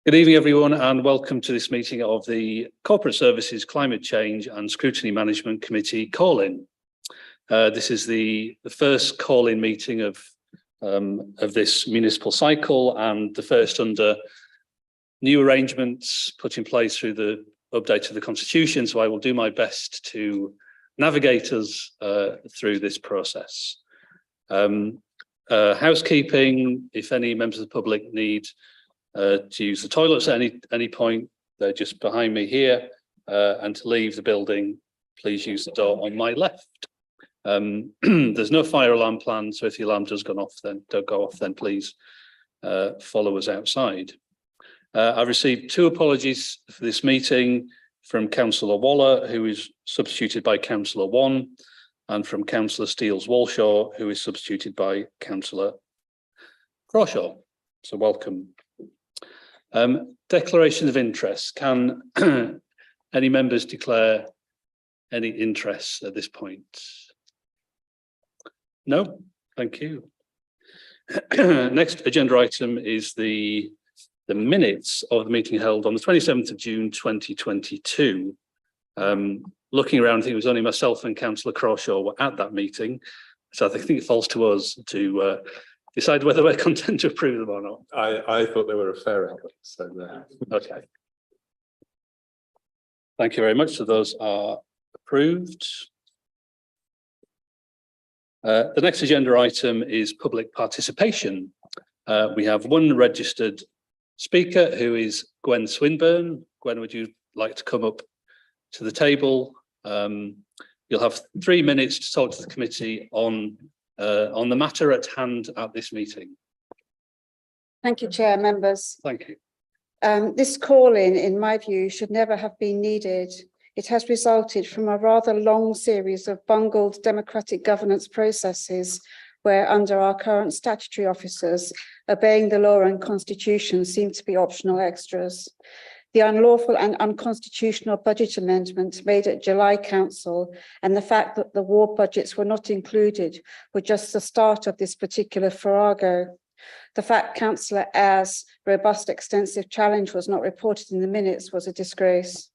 Good evening, everyone, and welcome to this meeting of the Corporate Services, Climate Change and Scrutiny Management Committee call-in. This is the first call-in meeting of this municipal cycle and the first under new arrangements put in place through the update of the Constitution. So I will do my best to navigate us through this process. Housekeeping: if any members of the public need to use the toilets at any point, they're just behind me here, and to leave the building, please use the door on my left. There's no fire alarm planned, so if the alarm does go off, then please follow us outside. I've received two apologies for this meeting from Councillor Waller, who is substituted by Councillor One, and from Councillor Steels-Walshaw, who is substituted by Councillor Crawshaw. So welcome. Declaration of interest. Can any members declare any interest at this point? No, thank you. Next agenda item is the minutes of the meeting held on the 27th of June 2022. Looking around, I think it was only myself and Councillor Crawshaw were at that meeting, so I think it falls to us to decide whether we're content to approve them or not. I thought they were a fair outlet, so okay. Thank you very much. So those are approved. The next agenda item is public participation. We have one registered speaker, who is Gwen Swinburne. Gwen, would you like to come up to the table? You'll have 3 minutes to talk to the committee on the matter at hand at this meeting. Thank you, Chair, members. Thank you. This call-in, in my view, should never have been needed. It has resulted from a rather long series of bungled democratic governance processes where, under our current statutory officers, obeying the law and constitution seem to be optional extras. The unlawful and unconstitutional budget amendment made at July Council and the fact that the ward budgets were not included were just the start of this particular farrago. The fact Councillor Ayres' robust extensive challenge was not reported in the minutes was a disgrace.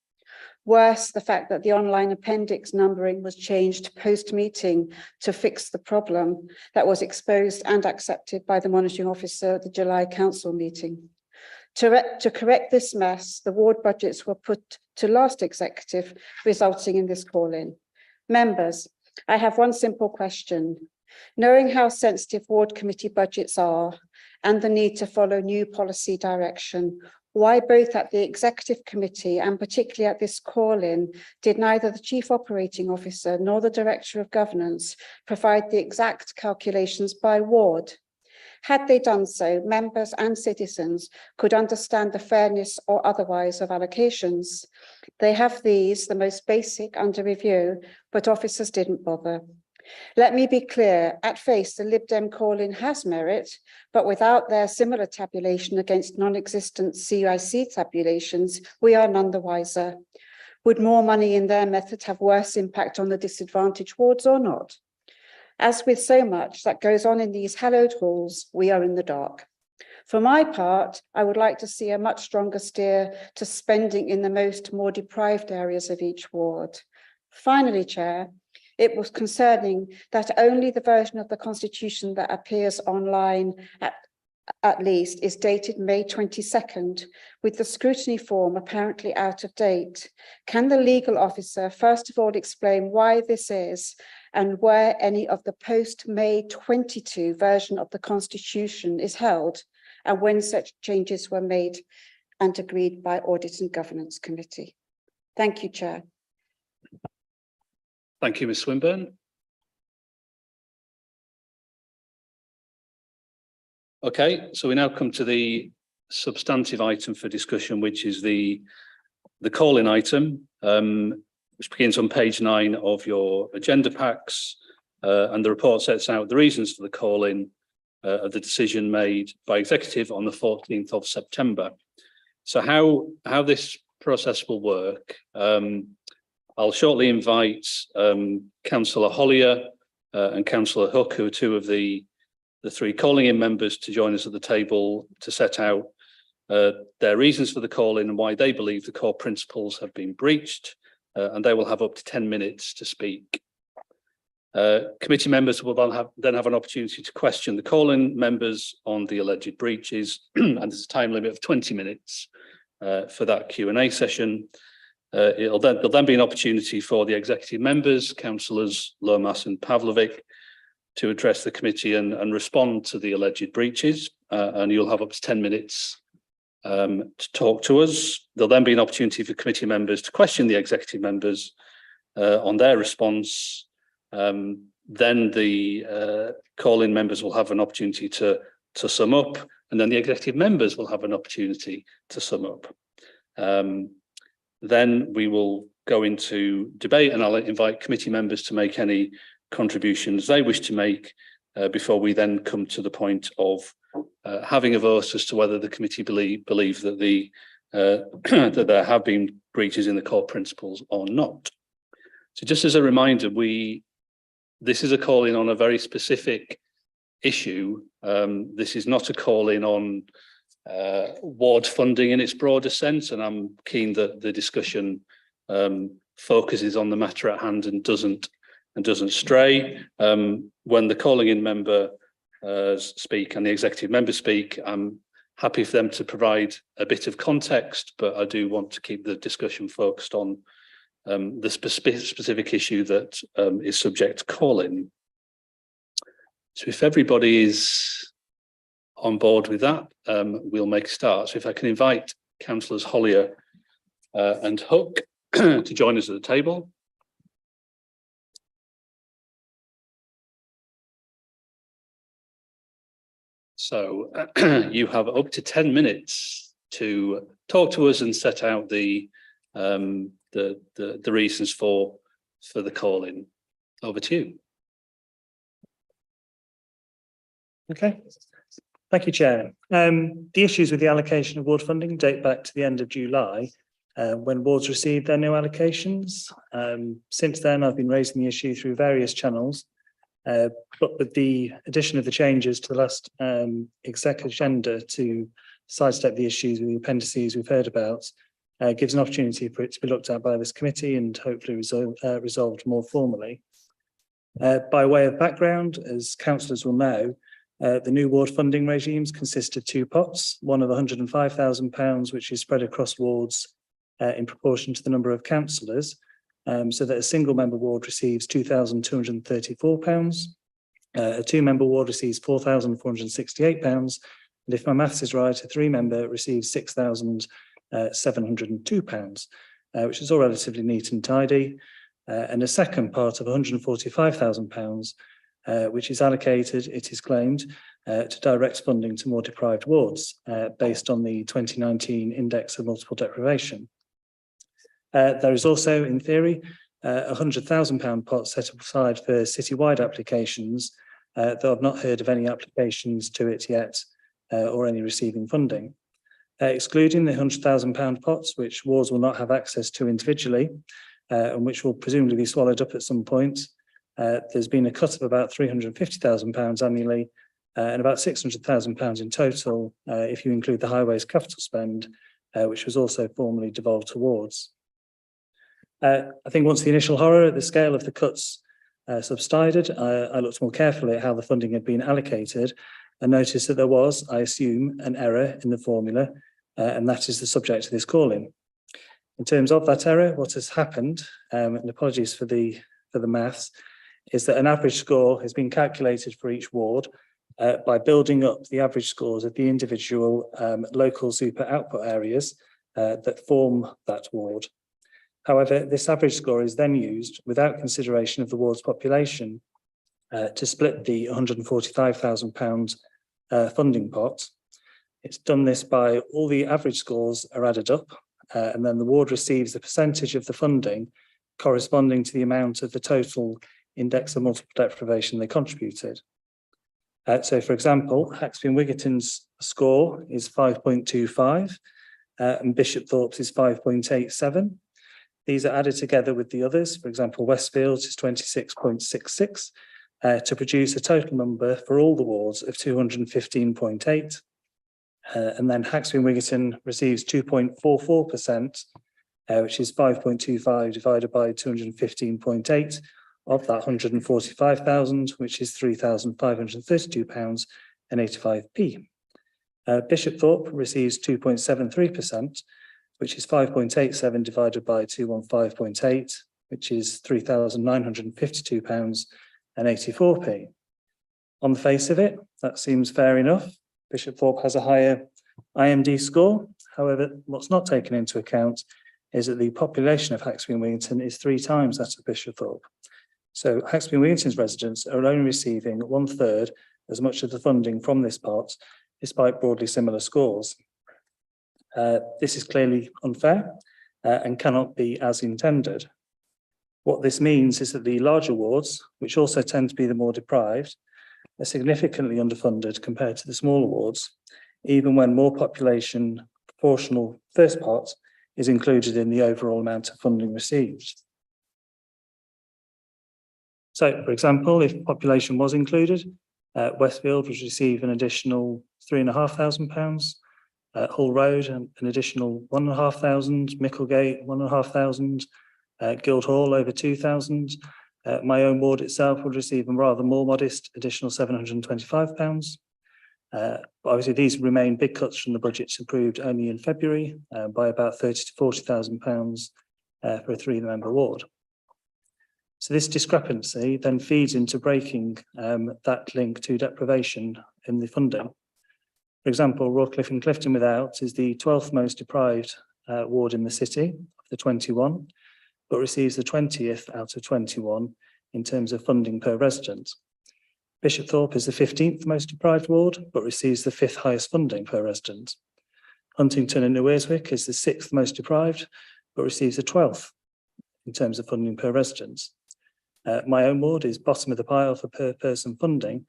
Worse, the fact that the online appendix numbering was changed post-meeting to fix the problem that was exposed and accepted by the monitoring officer at the July Council meeting. To correct this mess, the ward budgets were put to last executive, resulting in this call-in. Members, I have one simple question. Knowing how sensitive ward committee budgets are and the need to follow new policy direction, why both at the executive committee and particularly at this call-in did neither the chief operating officer nor the director of governance provide the exact calculations by ward? Had they done so, members and citizens could understand the fairness or otherwise of allocations. They have these, the most basic, under review, but officers didn't bother. Let me be clear, at face, the Lib Dem call-in has merit, but without their similar tabulation against non-existent CIC tabulations, we are none the wiser. Would more money in their method have worse impact on the disadvantaged wards or not? As with so much that goes on in these hallowed halls, we are in the dark. For my part, I would like to see a much stronger steer to spending in the more deprived areas of each ward. Finally, Chair, it was concerning that only the version of the Constitution that appears online at least is dated May 22nd, with the scrutiny form apparently out of date. Can the legal officer first of all explain why this is and where any of the post-May 22 version of the Constitution is held, and when such changes were made and agreed by Audit and Governance Committee? Thank you, Chair. Thank you, Ms. Swinburne. Okay, so we now come to the substantive item for discussion, which is the call-in item, which begins on page 9 of your agenda packs, and the report sets out the reasons for the call-in of the decision made by executive on the 14th of September. So how this process will work, I'll shortly invite Councillor Hollier and Councillor Hook, who are two of the 3 calling in members, to join us at the table to set out their reasons for the call-in and why they believe the core principles have been breached, and they will have up to 10 minutes to speak. Committee members will then have an opportunity to question the call-in members on the alleged breaches, and there's a time limit of 20 minutes for that Q&A session. There'll then be an opportunity for the executive members, councillors Lomas and Pavlovic, to address the committee and respond to the alleged breaches, and you'll have up to 10 minutes to talk to us. There'll then be an opportunity for committee members to question the executive members on their response. Then the call-in members will have an opportunity to sum up, and then the executive members will have an opportunity to sum up. Then we will go into debate, and I'll invite committee members to make any contributions they wish to make before we then come to the point of having a vote as to whether the committee believe that that there have been breaches in the core principles or not. So just as a reminder, this is a call-in on a very specific issue. This is not a call-in on ward funding in its broader sense, and I'm keen that the discussion focuses on the matter at hand and doesn't stray. When the calling-in member speak and the executive members speak, I'm happy for them to provide a bit of context, but I do want to keep the discussion focused on the specific issue that is subject to call-in. So if everybody is on board with that, we'll make a start. So if I can invite councillors Hollier and Hook to join us at the table. So you have up to 10 minutes to talk to us and set out the reasons for the call-in. Over to you. Okay. Thank you, Chair. The issues with the allocation of ward funding date back to the end of July, when wards received their new allocations. Since then, I've been raising the issue through various channels, but with the addition of the changes to the last exec agenda to sidestep the issues with the appendices we've heard about, gives an opportunity for it to be looked at by this committee and hopefully resolved more formally. By way of background, as councillors will know, the new ward funding regimes consist of two pots, one of £105,000, which is spread across wards in proportion to the number of councillors, so that a single member ward receives £2,234, a two-member ward receives £4,468, and if my maths is right, a three-member receives £6,702, which is all relatively neat and tidy, and a second part of £145,000, which is allocated, it is claimed, to direct funding to more deprived wards based on the 2019 Index of Multiple Deprivation. There is also, in theory, a £100,000 pot set aside for citywide applications, though I've not heard of any applications to it yet or any receiving funding. Excluding the £100,000 pots, which wards will not have access to individually, and which will presumably be swallowed up at some point, there's been a cut of about £350,000 annually and about £600,000 in total if you include the highways capital spend, which was also formally devolved to wards. I think once the initial horror at the scale of the cuts subsided, I looked more carefully at how the funding had been allocated and noticed that there was, I assume, an error in the formula, and that is the subject of this call-in. In terms of that error, what has happened, and apologies for the maths, is that an average score has been calculated for each ward by building up the average scores of the individual local super output areas that form that ward. However, this average score is then used without consideration of the ward's population to split the £145,000 funding pot. It's done this by all the average scores are added up, and then the ward receives the percentage of the funding corresponding to the amount of the total Index of Multiple Deprivation they contributed. So, for example, Haxby and Wiggerton's score is 5.25 and Bishopthorpe's is 5.87. These are added together with the others. For example, Westfield's is 26.66 to produce a total number for all the wards of 215.8. And then Haxby and Wiggerton receives 2.44%, which is 5.25 divided by 215.8 of that 145,000, which is £3,532.85. Bishopthorpe receives 2.73%, which is 5.87 divided by 215.8, which is £3,952.84. On the face of it, that seems fair enough. Bishopthorpe has a higher IMD score. However, what's not taken into account is that the population of Haxby and Wiggerton is 3 times that of Bishopthorpe. So Haxby and Wiggerton's residents are only receiving 1/3 as much of the funding from this pot, despite broadly similar scores. This is clearly unfair and cannot be as intended. What this means is that the larger wards, which also tend to be the more deprived, are significantly underfunded compared to the smaller wards, even when more population proportional first pot is included in the overall amount of funding received. So, for example, if population was included, Westfield would receive an additional £3,500, Hull Road an additional £1,500, Micklegate £1,500, Guildhall over £2,000. My own ward itself would receive a rather more modest additional £725. Obviously, these remain big cuts from the budgets approved only in February by about £30,000 to £40,000 for a 3-member ward. So this discrepancy then feeds into breaking that link to deprivation in the funding. For example, Roycliffe and Clifton Without is the 12th most deprived ward in the city of the 21, but receives the 20th out of 21 in terms of funding per resident. Bishopthorpe is the 15th most deprived ward, but receives the 5th highest funding per resident. Huntington and New Earswick is the 6th most deprived, but receives the 12th in terms of funding per resident. My own ward is bottom of the pile for per person funding,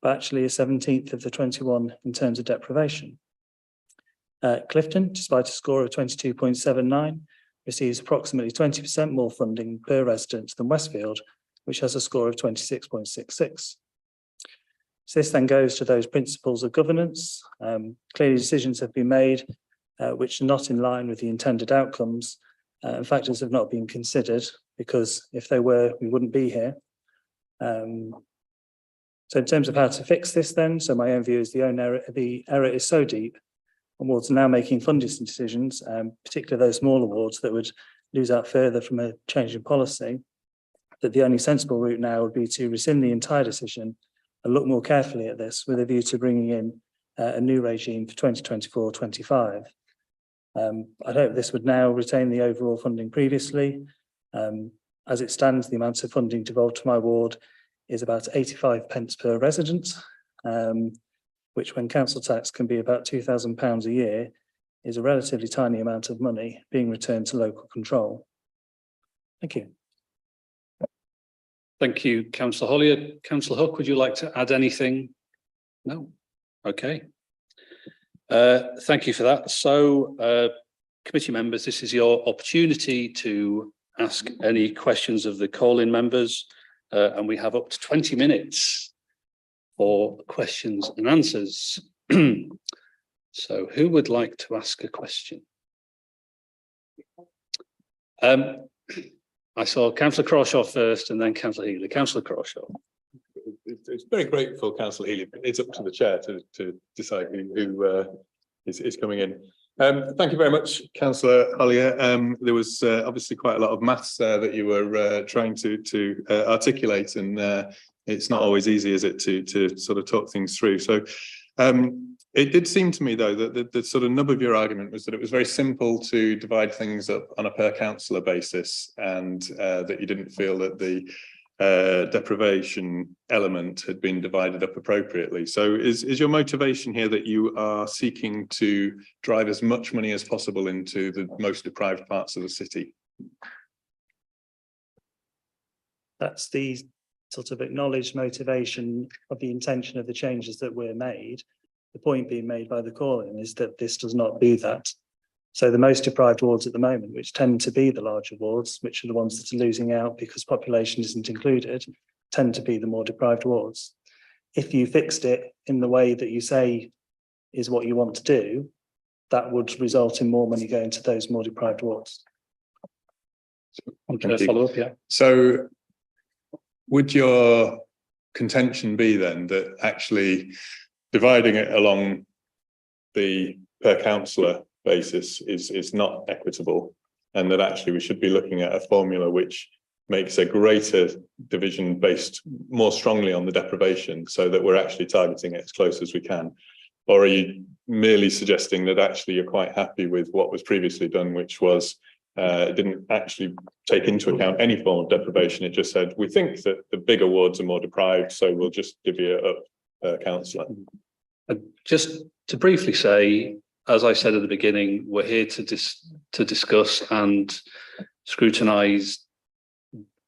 but actually is 17th of the 21 in terms of deprivation. Clifton, despite a score of 22.79, receives approximately 20% more funding per resident than Westfield, which has a score of 26.66. So this then goes to those principles of governance. Clearly decisions have been made which are not in line with the intended outcomes, and factors have not been considered, because if they were, we wouldn't be here. So in terms of how to fix this then, so my own view is the error is so deep, and wards are now making funding decisions, particularly those smaller wards that would lose out further from a change in policy, that the only sensible route now would be to rescind the entire decision and look more carefully at this with a view to bringing in a new regime for 2024-25. I hope this would now retain the overall funding previously. As it stands, the amount of funding devolved to my ward is about 85 pence per resident, which when council tax can be about £2,000 a year, is a relatively tiny amount of money being returned to local control. Thank you. Thank you, Councillor Hollier. Councillor Hook, would you like to add anything? No? Okay. Thank you for that. So, committee members, this is your opportunity to ask any questions of the call-in members, and we have up to 20 minutes for questions and answers. So who would like to ask a question? I saw Councillor Crawshaw first and then Councillor Healy. Councillor Crawshaw. It's very grateful, Councillor Healy. It's up to the chair to decide who is coming in. Thank you very much, Councillor Hollier. There was obviously quite a lot of maths there that you were trying to articulate, and it's not always easy, is it, to sort of talk things through. So it did seem to me, though, that the sort of nub of your argument was that it was very simple to divide things up on a per councillor basis, and that you didn't feel that the deprivation element had been divided up appropriately. So is your motivation here that you are seeking to drive as much money as possible into the most deprived parts of the city? That's the sort of acknowledged motivation of the intention of the changes that were made. The point being made by the call-in is that this does not do that. So the most deprived wards at the moment, which tend to be the larger wards, which are the ones that are losing out because population isn't included, tend to be the more deprived wards. If you fixed it in the way that you say is what you want to do, that would result in more money going to those more deprived wards. Can I follow up? Yeah. So would your contention be then that actually dividing it along the per councillor basis is not equitable, and that actually we should be looking at a formula which makes a greater division based more strongly on the deprivation, so that we're actually targeting it as close as we can? Or are you merely suggesting that actually you're quite happy with what was previously done, which was it didn't actually take into account any form of deprivation? It just said, we think that the bigger wards are more deprived, so we'll just divvy it up per councillor. Just to briefly say, as I said at the beginning, we're here to discuss and scrutinise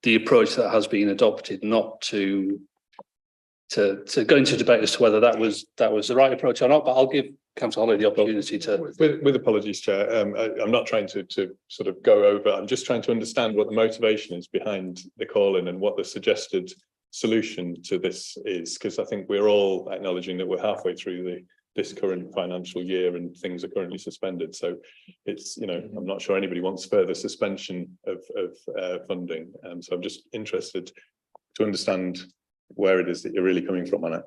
the approach that has been adopted, not to go into debate as to whether that was the right approach or not. But I'll give Councillor Holly the opportunity to. With apologies, Chair, I'm not trying to sort of go over. I'm just trying to understand what the motivation is behind the call-in and what the suggested solution to this is, because I think we're all acknowledging that we're halfway through this current financial year and things are currently suspended. So it's, I'm not sure anybody wants further suspension of funding. So I'm just interested to understand where it is that you're really coming from on it.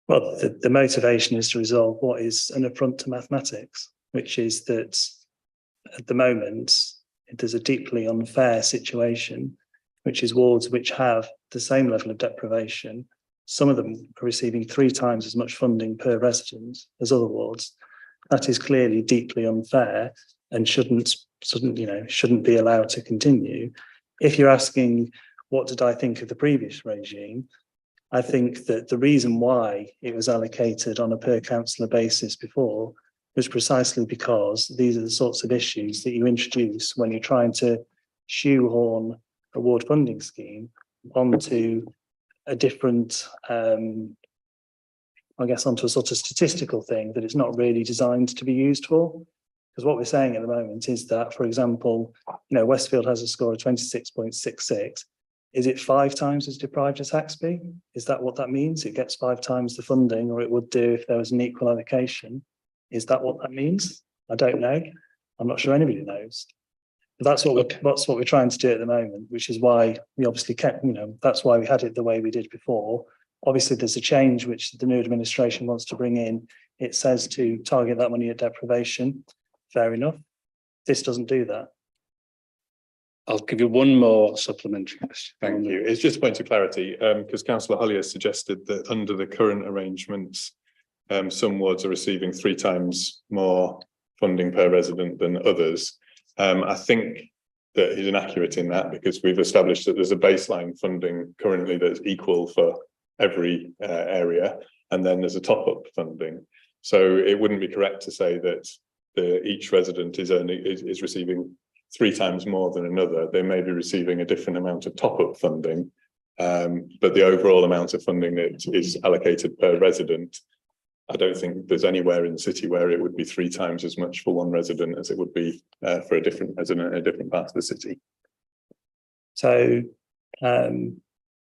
Well, the motivation is to resolve what is an affront to mathematics, which is that at the moment there's a deeply unfair situation, which is wards which have the same level of deprivation. Some of them are receiving 3 times as much funding per resident as other wards. That is clearly deeply unfair and shouldn't be allowed to continue. If you're asking, what did I think of the previous regime? I think that the reason why it was allocated on a per councillor basis before was precisely because these are the sorts of issues that you introduce when you're trying to shoehorn a ward funding scheme onto a different, onto a sort of statistical thing that it's not really designed to be used for. Because what we're saying at the moment is that, for example, Westfield has a score of 26.66. Is it 5 times as deprived as Haxby? Is that what that means? It gets 5 times the funding, or it would do if there was an equal allocation. Is that what that means? I don't know. I'm not sure anybody knows. But that's what we're trying to do at the moment, which is why we obviously kept, that's why we had it the way we did before. Obviously, there's a change which the new administration wants to bring in. It says to target that money at deprivation. Fair enough. This doesn't do that. I'll give you one more supplementary question. Thank you. It's just a point of clarity, because Councillor Holly has suggested that under the current arrangements, some wards are receiving 3 times more funding per resident than others. I think that he's inaccurate in that, because we've established that there's a baseline funding currently that's equal for every area, and then there's a top-up funding. So it wouldn't be correct to say that each resident is receiving 3 times more than another. They may be receiving a different amount of top-up funding, but the overall amount of funding that is allocated per resident, I don't think there's anywhere in the city where it would be 3 times as much for one resident as it would be for a different resident in a different part of the city. So,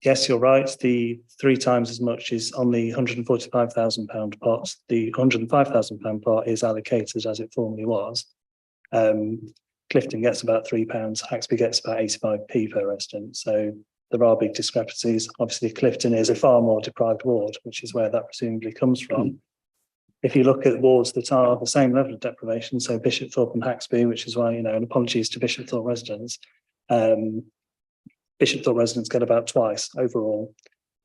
yes, you're right. The 3 times as much is on the £145,000 pot. The £105,000 pot is allocated as it formerly was. Clifton gets about £3, Haxby gets about 85p per resident. So there are big discrepancies. Obviously, Clifton is a far more deprived ward, which is where that presumably comes from. If you look at wards that are the same level of deprivation, so Bishopthorpe and Haxby, which is why, and apologies to Bishopthorpe residents, Bishopthorpe residents get about twice overall,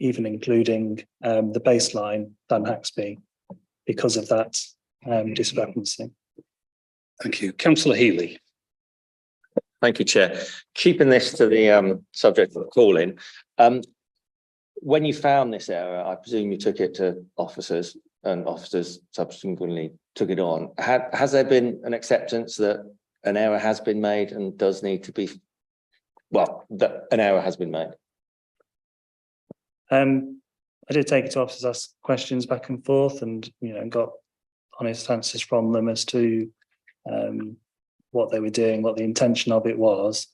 even including the baseline, than Haxby, because of that discrepancy. Thank you. Councillor Healy. Thank you, Chair. Keeping this to the subject of the call-in, when you found this error, I presume you took it to officers, and officers subsequently took it on. Has there been an acceptance that an error has been made and does need to be, that an error has been made? I did take it to officers, asked questions back and forth, and got honest answers from them as to what they were doing, what the intention of it was.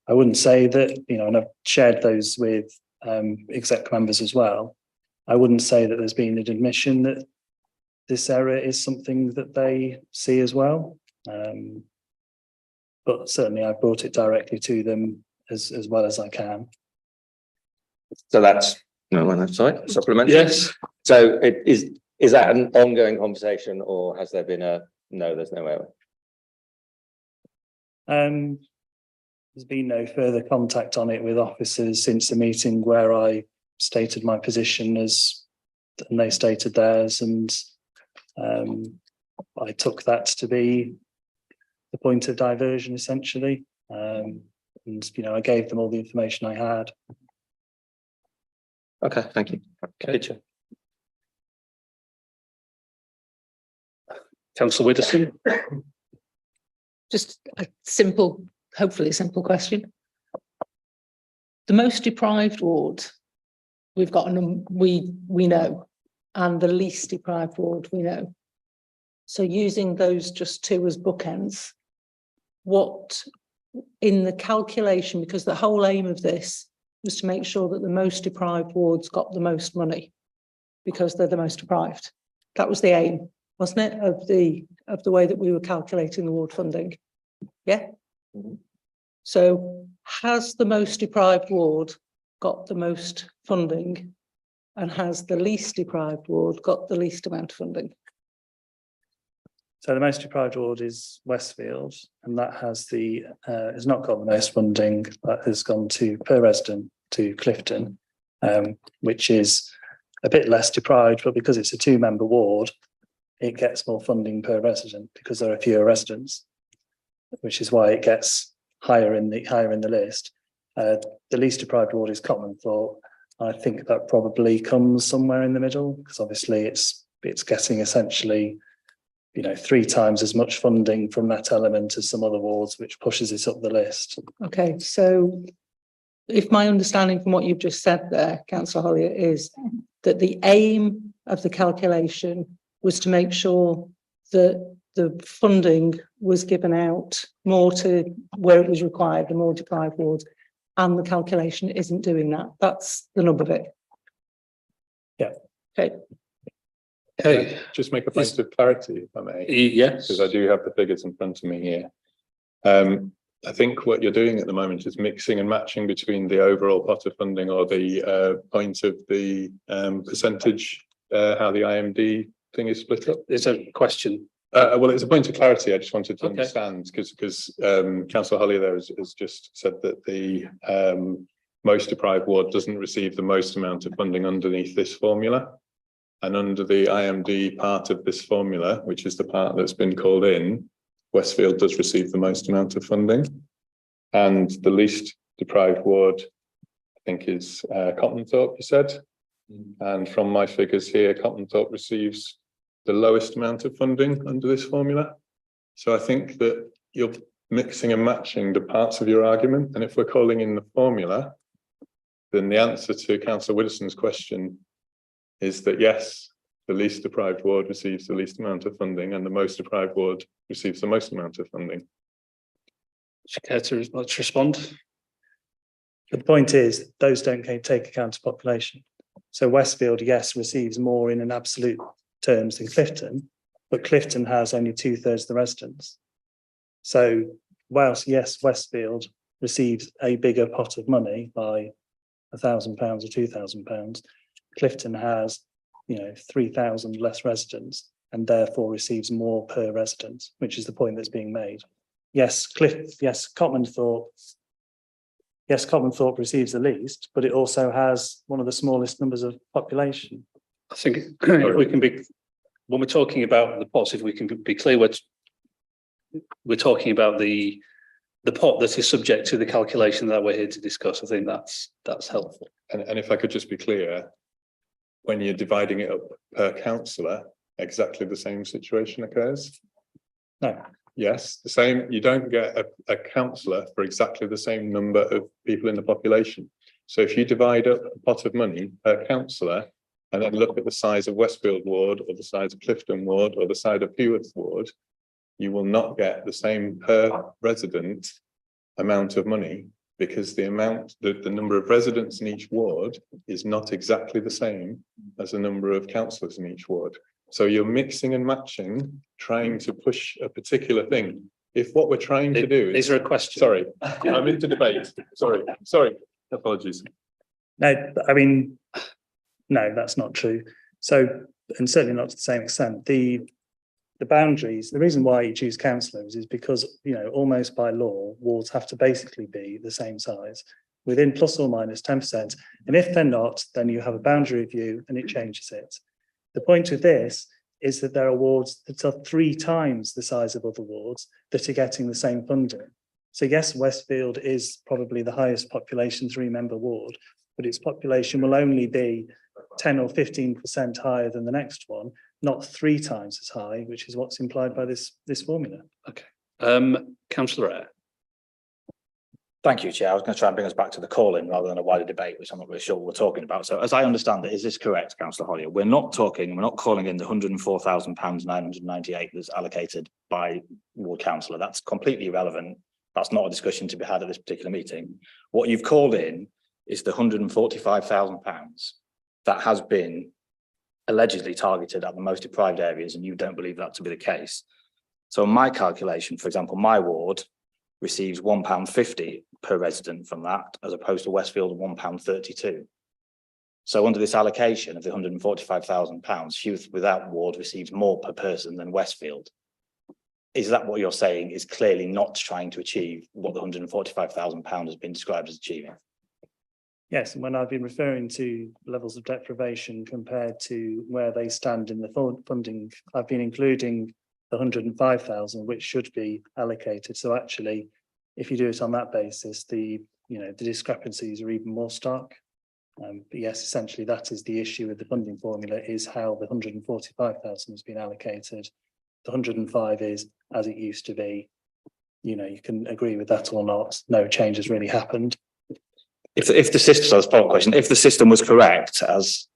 I wouldn't say that, and I've shared those with exec members as well. I wouldn't say that there's been an admission that this error is something that they see as well. But certainly I've brought it directly to them as well as I can. So that's, no, sorry, supplementary? Yes, So it is that an ongoing conversation, or has there been there's no error? There's been no further contact on it with officers since the meeting where I stated my position and they stated theirs, and I took that to be the point of diversion essentially. And I gave them all the information I had. Okay, thank you. okay. Councillor Widdowson. Just a simple, hopefully simple question. The most deprived ward, we've got we know, and the least deprived ward we know. So using those just two as bookends, what in the calculation, because the whole aim of this was to make sure that the most deprived wards got the most money because they're the most deprived. That was the aim, wasn't it, of the way that we were calculating the ward funding? Yeah. So has the most deprived ward got the most funding, and has the least deprived ward got the least amount of funding? So the most deprived ward is Westfield, and that has has not got the most funding. That has gone to per resident to Clifton, which is a bit less deprived, but because it's a 2-member ward, it gets more funding per resident because there are fewer residents, which is why it gets higher in the list. The least deprived ward is Cotmanthorpe. I think that probably comes somewhere in the middle, because obviously it's getting essentially 3 times as much funding from that element as some other wards, which pushes it up the list. Okay, so if my understanding from what you've just said there, Councillor Hollier, is that the aim of the calculation was to make sure that the funding was given out more to where it was required, the more deprived wards, and the calculation isn't doing that. That's the nub of it. Yeah. Okay. Okay, Just make a point of clarity, if I may, yes. because I do have the figures in front of me here. I think what you're doing at the moment is mixing and matching between the overall pot of funding, or the point of the percentage, how the IMD thing is split up. There's a question. Well, it's a point of clarity. I just wanted to Okay. understand, because Councillor Holly there has just said that the most deprived ward doesn't receive the most amount of funding underneath this formula. And under the IMD part of this formula, which is the part that's been called in, Westfield does receive the most amount of funding. And the least deprived ward, I think, is Cotmanthorpe, you said. And from my figures here, Cotmanthorpe receives the lowest amount of funding under this formula. So I think that you're mixing and matching the parts of your argument. And if we're calling in the formula, then the answer to Councillor Widdowson's question is that yes, the least deprived ward receives the least amount of funding, and the most deprived ward receives the most amount of funding. Would you care to respond? The point is, those don't take account of population. So Westfield, yes, receives more in an absolute terms than Clifton, but Clifton has only 2/3 of the residents. So whilst, yes, Westfield receives a bigger pot of money by £1,000 or £2,000, Clifton has 3,000 less residents and therefore receives more per resident, which is the point that's being made. Yes, Cotmanthorpe receives the least, but it also has one of the smallest numbers of population. I think if we can be, when we're talking about the pots, if we can be clear, we're talking about the pot that is subject to the calculation that we're here to discuss. I think that's helpful. And if I could just be clear, when you're dividing it up per councillor, exactly the same situation occurs? No. Yes, the same. You don't get a councillor for exactly the same number of people in the population. So if you divide up a pot of money per councillor and then look at the size of Westfield ward, or the size of Clifton ward, or the size of Heworth ward, you will not get the same per resident amount of money, because the number of residents in each ward is not exactly the same as the number of councillors in each ward. So you're mixing and matching, trying to push a particular thing. If what we're trying to do Is there a question? sorry, I'm into debate. Sorry, apologies. No, I mean, no, that's not true. So, and certainly not to the same extent. The boundaries, the reason why you choose councillors is because, you know, almost by law, wards have to basically be the same size within plus or minus 10%. And if they're not, then you have a boundary review and it changes it. The point of this is that there are wards that are 3 times the size of other wards that are getting the same funding. So yes, Westfield is probably the highest population 3-member ward, but its population will only be 10 or 15% higher than the next one, not 3 times as high, which is what's implied by this formula. Okay. Councillor Eyre. Thank you, Chair. I was going to try and bring us back to the call-in rather than a wider debate, which I'm not really sure what we're talking about. So as I understand it, is this correct, Councillor Hollier? We're not calling in the £104,998 that's allocated by ward councillor. That's completely irrelevant. That's not a discussion to be had at this particular meeting. What you've called in is the £145,000 that has been allegedly targeted at the most deprived areas, and you don't believe that to be the case. So in my calculation, for example, my ward receives £1.50 per resident from that, as opposed to Westfield £1.32. So under this allocation of the £145,000, youth without ward receives more per person than Westfield. Is that what you're saying is clearly not trying to achieve what the £145,000 has been described as achieving? Yes, and when I've been referring to levels of deprivation compared to where they stand in the funding, I've been including the 105,000, which should be allocated. So actually, if you do it on that basis, the discrepancies are even more stark. But yes, essentially that is the issue with the funding formula, is how the 145,000 has been allocated. The 105 is as it used to be. You know, you can agree with that or not. No change has really happened. If the system, so that's a follow-up question, if the system was correct, as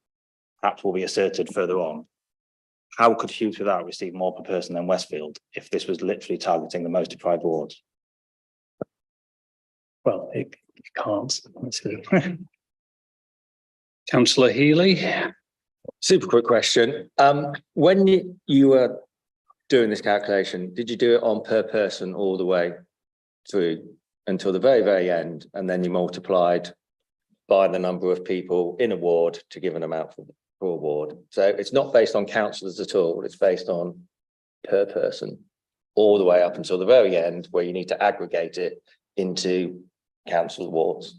perhaps will be asserted further on, how could Hughes without receive more per person than Westfield if this was literally targeting the most deprived wards? Well, it can't. Councillor Healy. Super quick question. When you were doing this calculation, did you do it on per person all the way through until the very, very end, and then you multiplied by the number of people in a ward to give an amount for a ward? So it's not based on councillors at all, it's based on per person all the way up until the very end, where you need to aggregate it into council wards.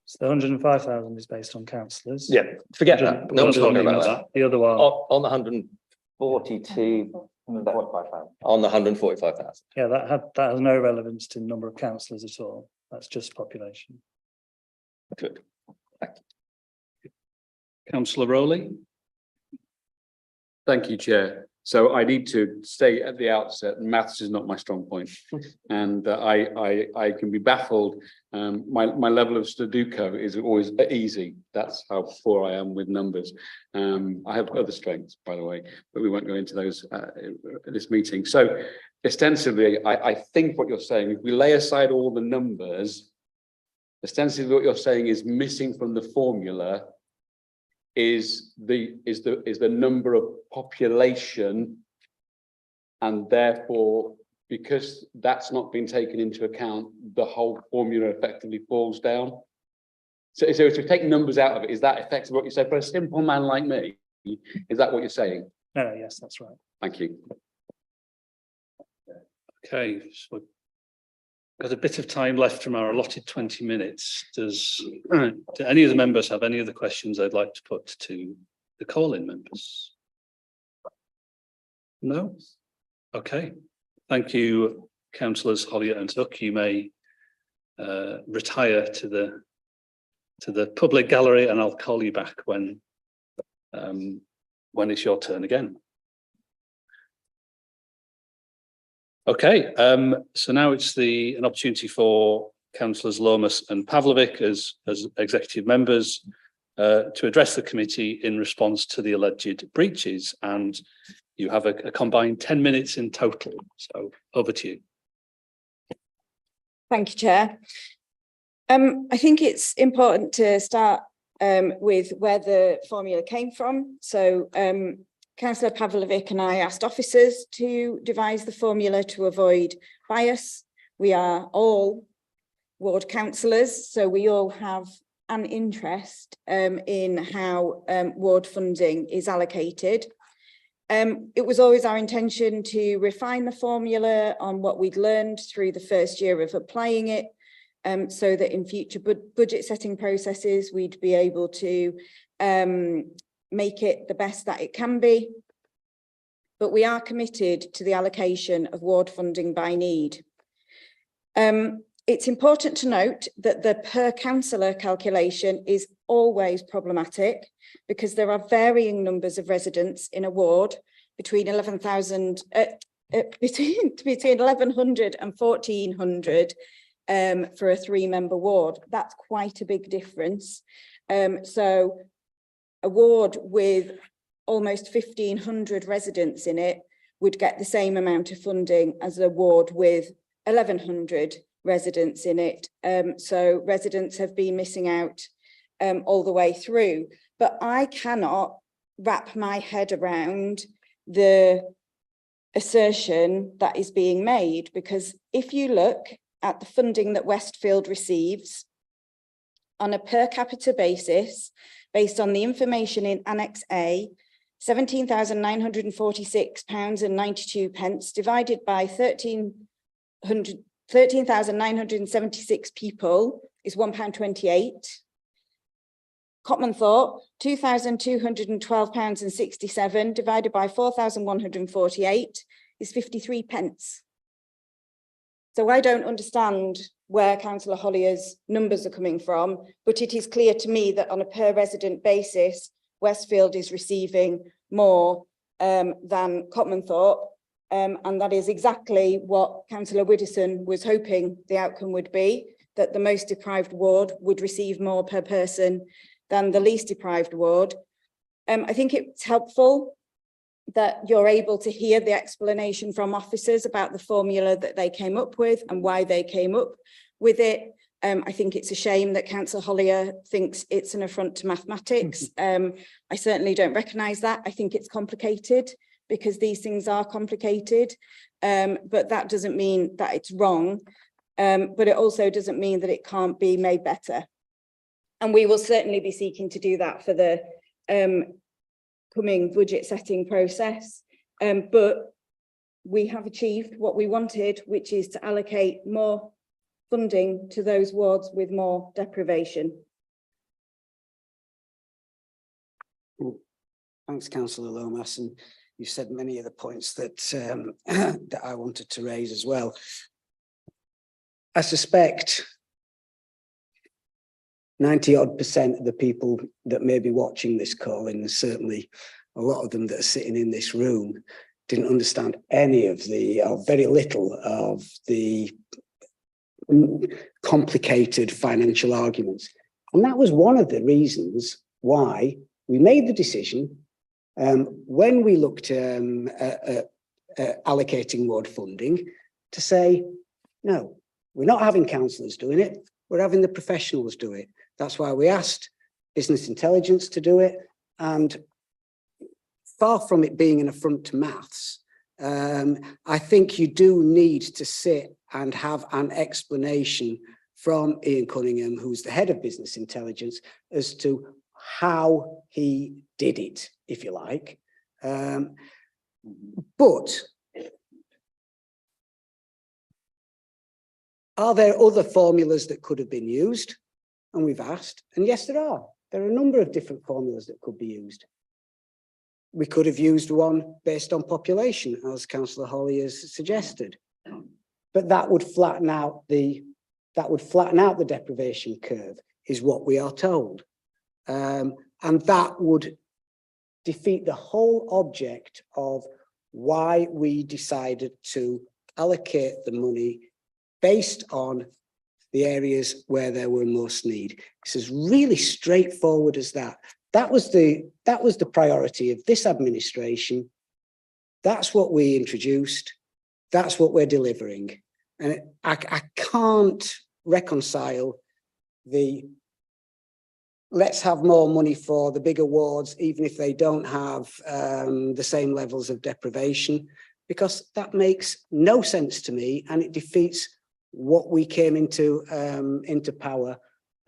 So the 105,000 is based on councillors. Yeah, forget that. No one's talking about that. The other one. On the 142, on the 145,000. Yeah, that has no relevance to number of councillors at all. That's just population. Good. Councillor Rowley. Thank you, Chair. So I need to state at the outset, maths is not my strong point, and I can be baffled. My level of Sudoku is always easy. That's how poor I am with numbers. I have other strengths, by the way, but we won't go into those at this meeting. So ostensibly, I think what you're saying, if we lay aside all the numbers, ostensibly what you're saying is missing from the formula is the number of population, and therefore, because that's not been taken into account, the whole formula effectively falls down. So if you take numbers out of it, is that effectively what you say for a simple man like me? Is that what you're saying? No, yes, that's right. Thank you. Okay, so got a bit of time left from our allotted 20 minutes. Do any of the members have any other questions they'd like to put to the call-in members? No? Okay. Thank you, councillors Hollier and Hook. You may retire to the public gallery, and I'll call you back when it's your turn again. Okay, so now it's an opportunity for councillors Lomas and Pavlovic as executive members to address the committee in response to the alleged breaches, and you have a combined 10 minutes in total. So over to you. Thank you, Chair. I think it's important to start with where the formula came from. So Councillor Pavlovic and I asked officers to devise the formula to avoid bias. We are all ward councillors, so we all have an interest in how ward funding is allocated. It was always our intention to refine the formula on what we'd learned through the first year of applying it, so that in future budget setting processes, we'd be able to make it the best that it can be. But we are committed to the allocation of ward funding by need. It's important to note that the per councillor calculation is always problematic because there are varying numbers of residents in a ward between 11,000, between 1,100 and 1,400 for a 3-member ward. That's quite a big difference. So a ward with almost 1,500 residents in it would get the same amount of funding as a ward with 1,100 residents in it. So residents have been missing out all the way through. But I cannot wrap my head around the assertion that is being made, because if you look at the funding that Westfield receives on a per capita basis, based on the information in Annex A, £17,946.92 divided by 13,976 people is £1.28. Cotmanthorpe, £2,212.67 divided by 4,148 is 53 pence. So I don't understand where Councillor Hollier's numbers are coming from, but it is clear to me that on a per resident basis, Westfield is receiving more than Cotmanthorpe, and that is exactly what Councillor Widdowson was hoping the outcome would be, that the most deprived ward would receive more per person than the least deprived ward. I think it's helpful that you're able to hear the explanation from officers about the formula that they came up with and why they came up with it. I think it's a shame that Councillor Hollier thinks it's an affront to mathematics. I certainly don't recognise that. I think it's complicated because these things are complicated, but that doesn't mean that it's wrong. But it also doesn't mean that it can't be made better. And we will certainly be seeking to do that for the coming budget setting process. But we have achieved what we wanted, which is to allocate more funding to those wards with more deprivation. Thanks, Councillor Lomas, and you said many of the points that that I wanted to raise as well. I suspect 90% of the people that may be watching this call, and certainly a lot of them that are sitting in this room, didn't understand any of the, or very little of the complicated financial arguments. And that was one of the reasons why we made the decision when we looked at allocating ward funding to say, no, we're not having councillors doing it, we're having the professionals do it. That's why we asked business intelligence to do it. And far from it being an affront to maths, I think you do need to sit and have an explanation from Ian Cunningham, who's the head of business intelligence, as to how he did it, if you like. But are there other formulas that could have been used? And we've asked, and yes, there are. There are a number of different formulas that could be used. We could have used one based on population, as Councillor Holly has suggested, but that would flatten out the deprivation curve, is what we are told, and that would defeat the whole object of why we decided to allocate the money based on the areas where there were most need. It's as really straightforward as that. That was the priority of this administration. That's what we introduced. That's what we're delivering. And I can't reconcile the let's have more money for the bigger wards, even if they don't have the same levels of deprivation, because that makes no sense to me, and it defeats what we came into power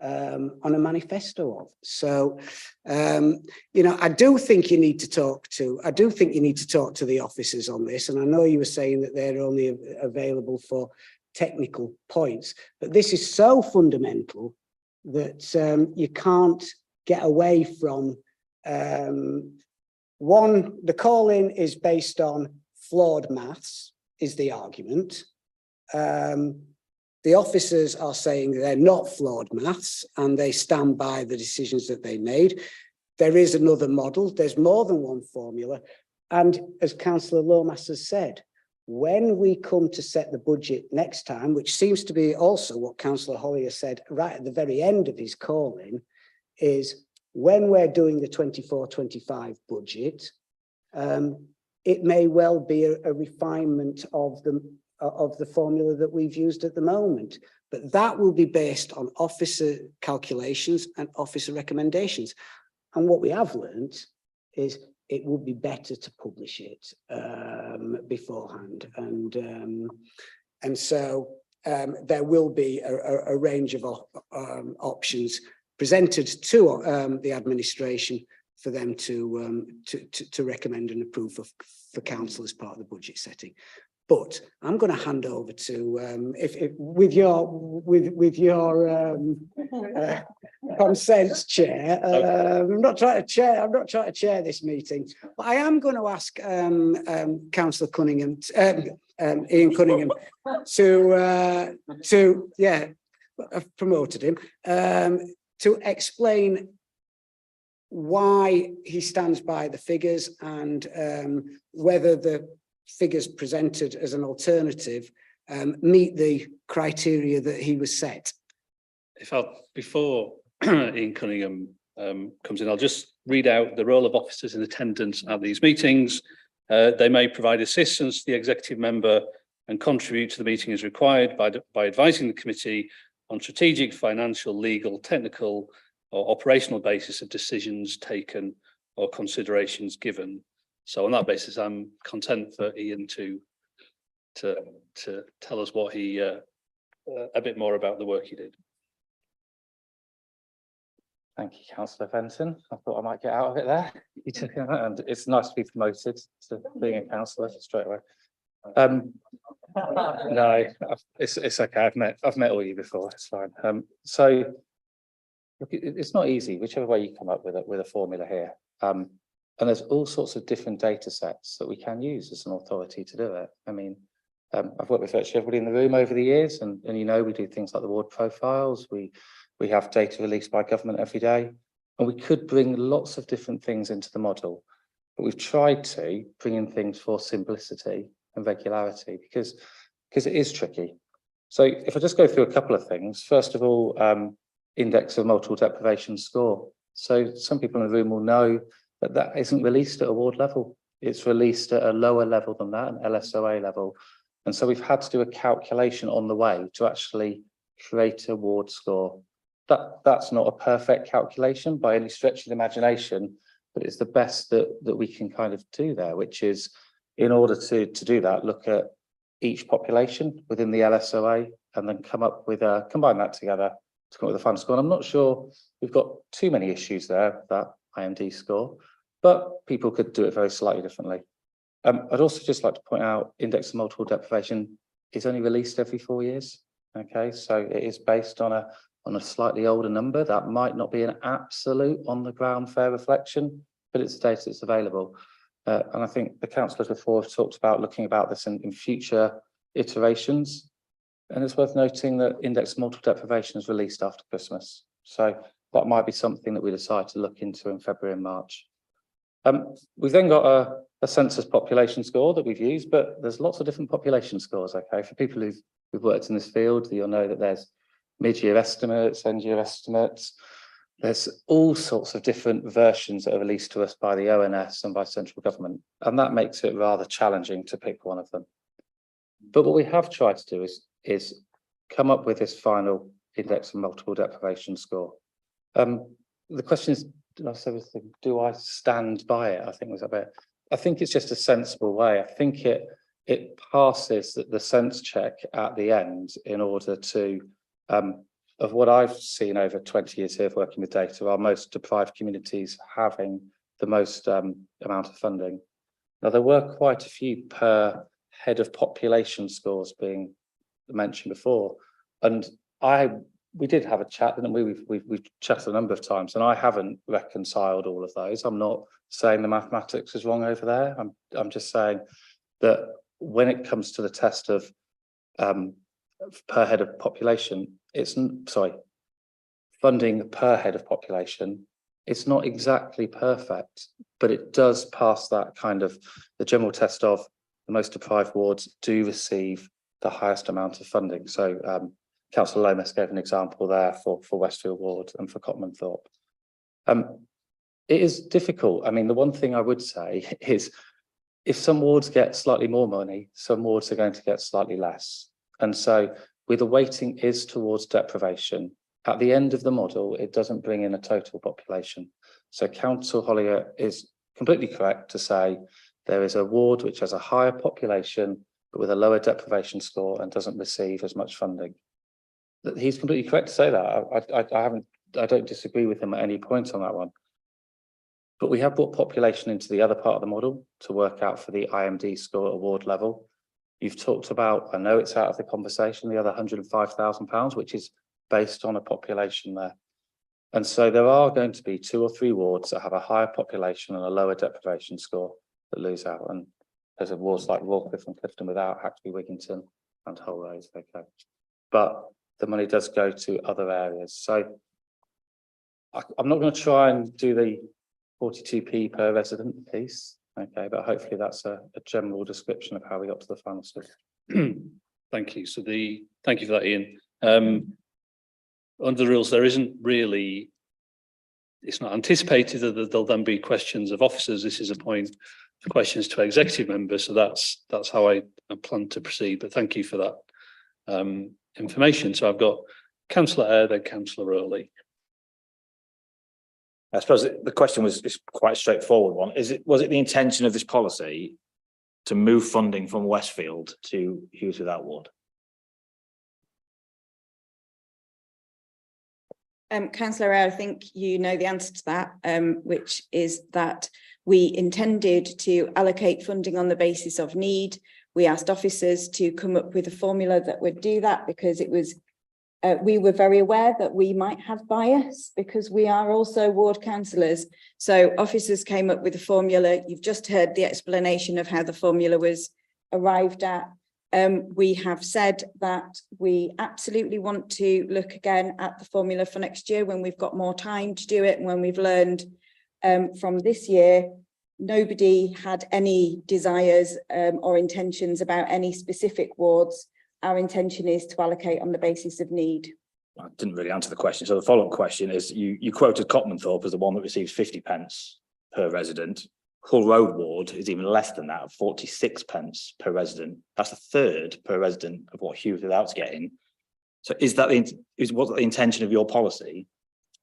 on a manifesto of. So, you know, I do think you need to talk to the officers on this, and I know you were saying that they're only available for technical points, but this is so fundamental that you can't get away from. One, the call-in is based on flawed maths, is the argument. The officers are saying they're not flawed maths and they stand by the decisions that they made. There is another model, there's more than one formula. And as Councillor Lomas has said, when we come to set the budget next time, which seems to be also what Councillor Hollier said right at the very end of his call-in, is when we're doing the 24-25 budget, it may well be a refinement of the formula that we've used at the moment, but that will be based on officer calculations and officer recommendations. And what we have learned is it would be better to publish it beforehand, and so there will be a range of options presented to the administration for them to recommend and approve for council as part of the budget setting. But I'm going to hand over to with your consent, Chair. I'm not trying to chair this meeting, but I am going to ask Councillor Cunningham, Ian Cunningham, to yeah, I've promoted him to explain why he stands by the figures and whether the figures presented as an alternative meet the criteria that he was set. Before Ian Cunningham comes in, I'll just read out the role of officers in attendance at these meetings. They may provide assistance to the executive member and contribute to the meeting as required by advising the committee on strategic, financial, legal, technical or operational basis of decisions taken or considerations given. So on that basis, I'm content for Ian to tell us what he a bit more about the work he did. Thank you, Councillor Fenton. I thought I might get out of it there. You took it out, and it's nice to be promoted to being a councillor straight away. No, it's okay. I've met all you before. It's fine. So look, it's not easy. Whichever way you come up with a formula here. And there's all sorts of different data sets that we can use as an authority to do it. I mean, I've worked with virtually everybody in the room over the years, and you know, we do things like the ward profiles. We have data released by government every day, and we could bring lots of different things into the model. But we've tried to bring in things for simplicity and regularity because it is tricky. So if I just go through a couple of things, first of all, index of multiple deprivation score. So some people in the room will know that isn't released at a ward level. It's released at a lower level than that, an LSOA level. And so we've had to do a calculation on the way to actually create a ward score. That's not a perfect calculation by any stretch of the imagination, but it's the best that we can kind of do there, which is in order to do that, look at each population within the LSOA and then come up with combine that together to come up with a final score. And I'm not sure we've got too many issues there, that IMD score, but people could do it very slightly differently. I'd also just like to point out index of multiple deprivation is only released every 4 years. Okay, so it is based on a slightly older number. That might not be an absolute on the ground fair reflection, but it's data that's available. And I think the councillors before have talked about looking about this in future iterations. And it's worth noting that index of multiple deprivation is released after Christmas. So that might be something that we decide to look into in February and March. We've then got a census population score that we've used, but there's lots of different population scores. Okay, for people who've worked in this field, you'll know that there's mid-year estimates, end-year estimates. There's all sorts of different versions that are released to us by the ONS and by central government, and that makes it rather challenging to pick one of them. But what we have tried to do is come up with this final index of multiple deprivation score. the question is, do I stand by it? I think was a bit. I think it's just a sensible way. I think it passes the sense check at the end in order to, of what I've seen over 20 years here of working with data, our most deprived communities having the most amount of funding. Now, there were quite a few per head of population scores being mentioned before, and we did have a chat, didn't we? We've chatted a number of times, and I haven't reconciled all of those. I'm not saying the mathematics is wrong over there. I'm just saying that when it comes to the test of per head of population, funding per head of population, it's not exactly perfect, but it does pass that kind of the general test of the most deprived wards do receive the highest amount of funding. So Councillor Lomas gave an example there for Westfield Ward and for Cotmanthorpe. It is difficult. I mean, the one thing I would say is if some wards get slightly more money, some wards are going to get slightly less. And so where the weighting is towards deprivation, at the end of the model, it doesn't bring in a total population. So Councillor Hollier is completely correct to say there is a ward which has a higher population, but with a lower deprivation score and doesn't receive as much funding. He's completely correct to say that. I don't disagree with him at any point on that one. But we have brought population into the other part of the model to work out for the IMD score at ward level. You've talked about, I know it's out of the conversation, the other £105,000, which is based on a population there. And so there are going to be 2 or 3 wards that have a higher population and a lower deprivation score that lose out. And there's wards like Rawcliffe and Clifton without Hackney, Wigginton and Hull Road. Okay. But the money does go to other areas. So I'm not going to try and do the 42p per resident piece. Okay, but hopefully that's a general description of how we got to the final stage. Thank you. So thank you for that, Ian. Under the rules, there isn't really, it's not anticipated that there'll then be questions of officers. This is a point for questions to executive members. So that's how I plan to proceed. But thank you for that information. So I've got Councillor Eyre, then Councillor Rowley. I suppose the question is quite a straightforward one. Was it the intention of this policy to move funding from Westfield to Hughes Without Ward? Councillor Eyre, I think you know the answer to that, which is that we intended to allocate funding on the basis of need. We asked officers to come up with a formula that would do that because it was we were very aware that we might have bias because we are also ward councillors. So officers came up with a formula. You've just heard the explanation of how the formula was arrived at. We have said that we absolutely want to look again at the formula for next year when we've got more time to do it and when we've learned from this year. Nobody had any desires or intentions about any specific wards. Our intention is to allocate on the basis of need. I didn't really answer the question. So the follow-up question is, you quoted Cotmanthorpe as the one that receives 50p per resident. Hull Road Ward is even less than that, 46p per resident. That's a third per resident of what Hughes Without's getting. So was that the intention of your policy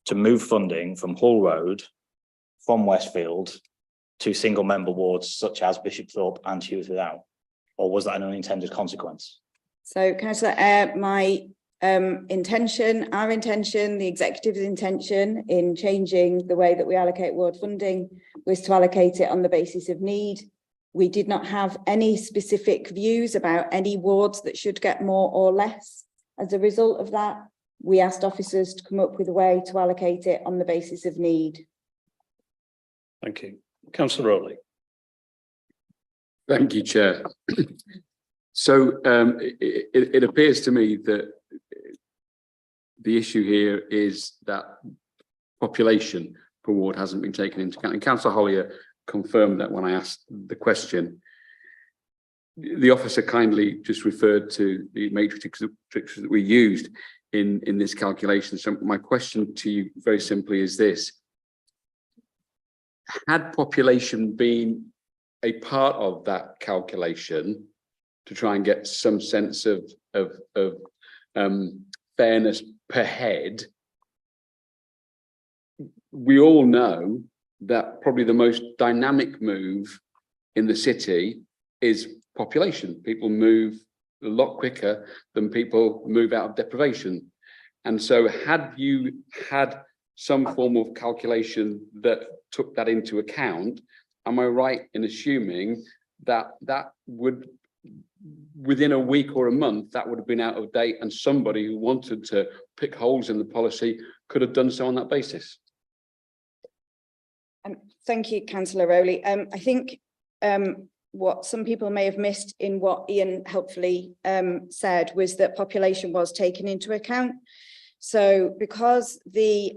to move funding from Hull Road, from Westfield to single member wards such as Bishopthorpe and Hughes Without? Or was that an unintended consequence? So Councillor Eyre, my intention, our intention, the executive's intention in changing the way that we allocate ward funding was to allocate it on the basis of need. We did not have any specific views about any wards that should get more or less. As a result of that, we asked officers to come up with a way to allocate it on the basis of need. Thank you. Councillor Rowley. Thank you, Chair. So it appears to me that the issue here is that population per ward hasn't been taken into account. And Councillor Hollier confirmed that when I asked the question. The officer kindly just referred to the matrix that we used in this calculation. So my question to you very simply is this. Had population been a part of that calculation to try and get some sense of fairness per head, we all know that probably the most dynamic move in the city is population. People move a lot quicker than people move out of deprivation. And so had you had some form of calculation that took that into account, am I right in assuming that that would, within a week or a month, that would have been out of date, and somebody who wanted to pick holes in the policy could have done so on that basis? Thank you, Councillor Rowley. I think what some people may have missed in what Ian helpfully said was that population was taken into account. So because the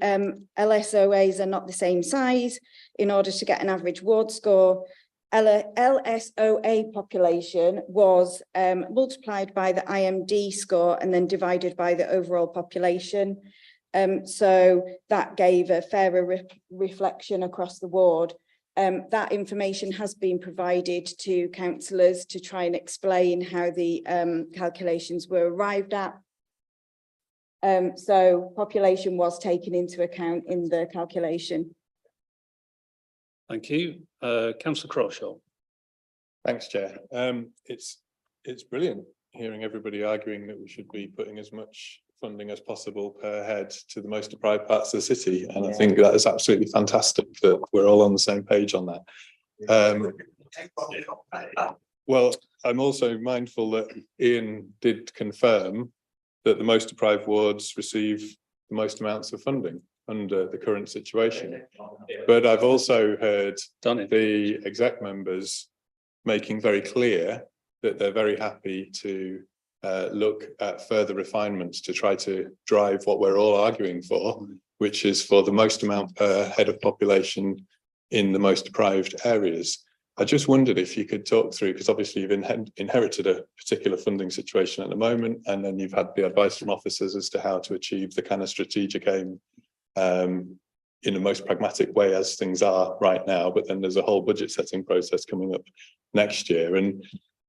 LSOAs are not the same size, in order to get an average ward score, LSOA population was multiplied by the IMD score and then divided by the overall population. So that gave a fairer reflection across the ward. That information has been provided to councillors to try and explain how the calculations were arrived at. So population was taken into account in the calculation. Thank you. Councillor Crawshaw. Thanks, Chair. It's brilliant hearing everybody arguing that we should be putting as much funding as possible per head to the most deprived parts of the city. And I think that is absolutely fantastic that we're all on the same page on that. Well, I'm also mindful that Ian did confirm that the most deprived wards receive the most amounts of funding under the current situation. But I've also heard the exec members making very clear that they're very happy to look at further refinements to try to drive what we're all arguing for, which is for the most amount per head of population in the most deprived areas. I just wondered if you could talk through, because obviously you've inherited a particular funding situation at the moment, and then you've had the advice from officers as to how to achieve the kind of strategic aim in the most pragmatic way as things are right now. But then there's a whole budget setting process coming up next year. And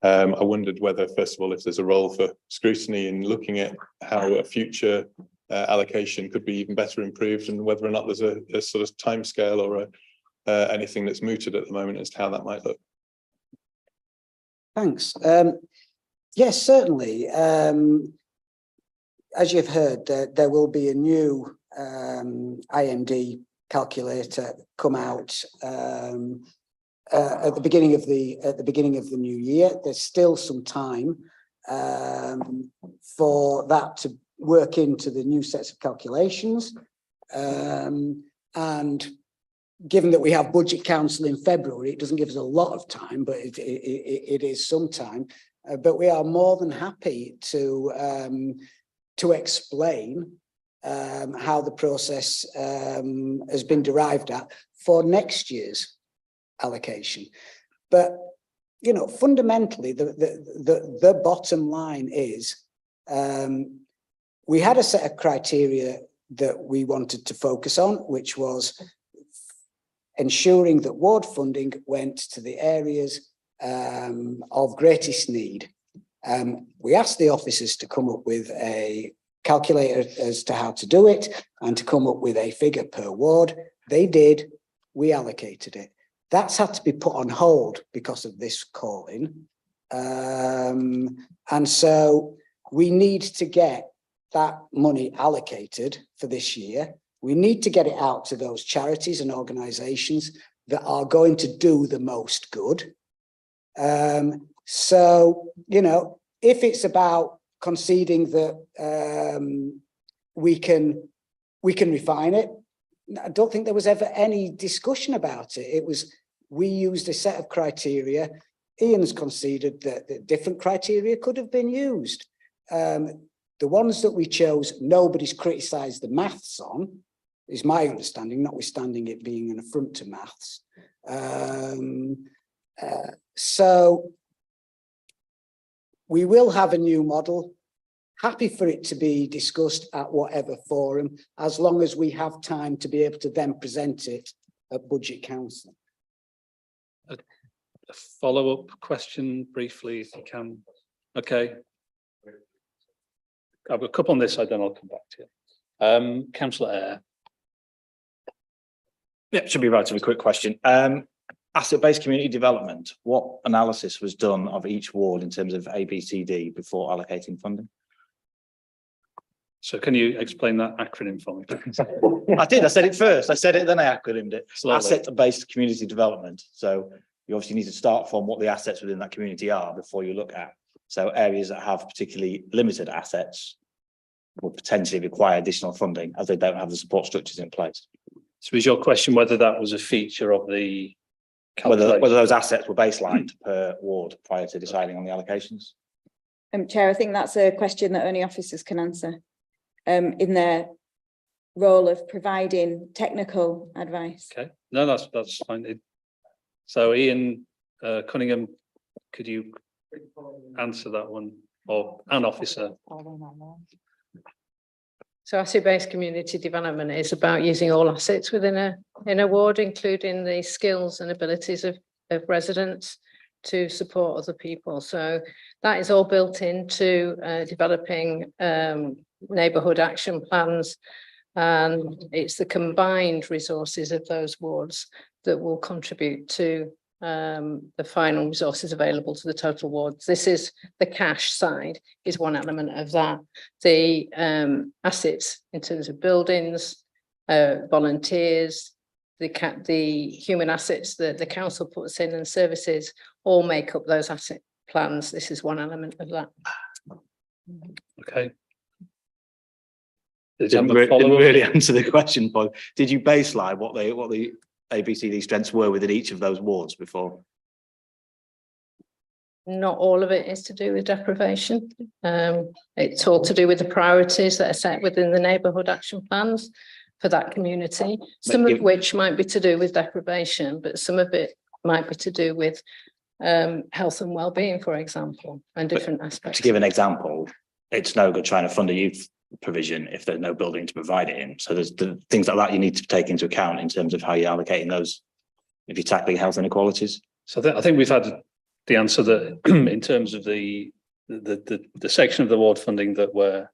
I wondered whether, first of all, if there's a role for scrutiny in looking at how a future allocation could be even better improved, and whether or not there's a sort of timescale or anything that's mooted at the moment as to how that might look. Thanks. Yes, certainly. As you've heard, there will be a new IMD calculator come out at the beginning of the new year. There's still some time for that to work into the new sets of calculations, and given that we have budget council in February, it doesn't give us a lot of time, but it is some time. But we are more than happy to explain how the process has been derived at for next year's allocation. But you know, fundamentally, the bottom line is we had a set of criteria that we wanted to focus on, which was ensuring that ward funding went to the areas of greatest need. We asked the officers to come up with a calculator as to how to do it and to come up with a figure per ward. They did. We allocated it. That's had to be put on hold because of this call-in. And so we need to get that money allocated for this year. We need to get it out to those charities and organisations that are going to do the most good. So, you know, if it's about conceding that we can refine it, I don't think there was ever any discussion about it. It was, we used a set of criteria. Ian's conceded that different criteria could have been used. The ones that we chose, nobody's criticised the maths on, is my understanding, notwithstanding it being an affront to maths. So we will have a new model. Happy for it to be discussed at whatever forum, as long as we have time to be able to then present it at Budget Council. A follow-up question briefly, if you can. Okay. I've got a couple on this side, then I'll come back to you. Councillor Eyre. Yeah, should be a relatively quick question. Asset-based community development, what analysis was done of each ward in terms of A, B, C, D before allocating funding? So can you explain that acronym for me? I did, I said it first. I said it, then I acronymed it. Slowly. Asset-based community development. So you obviously need to start from what the assets within that community are before you look at. So areas that have particularly limited assets would potentially require additional funding as they don't have the support structures in place. So is your question whether that was a feature of the calculation? Whether those assets were baselined per ward prior to deciding on the allocations? Chair, I think that's a question that only officers can answer in their role of providing technical advice. Okay, no, that's fine. So Ian Cunningham, could you answer that one, or an officer? So asset-based community development is about using all assets within a ward, including the skills and abilities of residents to support other people. So that is all built into developing neighbourhood action plans, and it's the combined resources of those wards that will contribute to the final resources available to the total wards. This is the cash side, is one element of that. The assets in terms of buildings, volunteers, the human assets that the council puts in and services all make up those asset plans. This is one element of that. Okay. Didn't really answer the question, Paul. Did you baseline what the ABCD strengths were within each of those wards before? Not all of it is to do with deprivation. It's all to do with the priorities that are set within the neighbourhood action plans for that community. Some of which might be to do with deprivation, but some of it might be to do with health and well-being, for example, and different aspects. To give an example, it's no good trying to fund a youth provision if there's no building to provide it in. So there's the things like that you need to take into account in terms of how you're allocating those if you're tackling health inequalities. So I think we've had the answer that in terms of the section of the ward funding that we're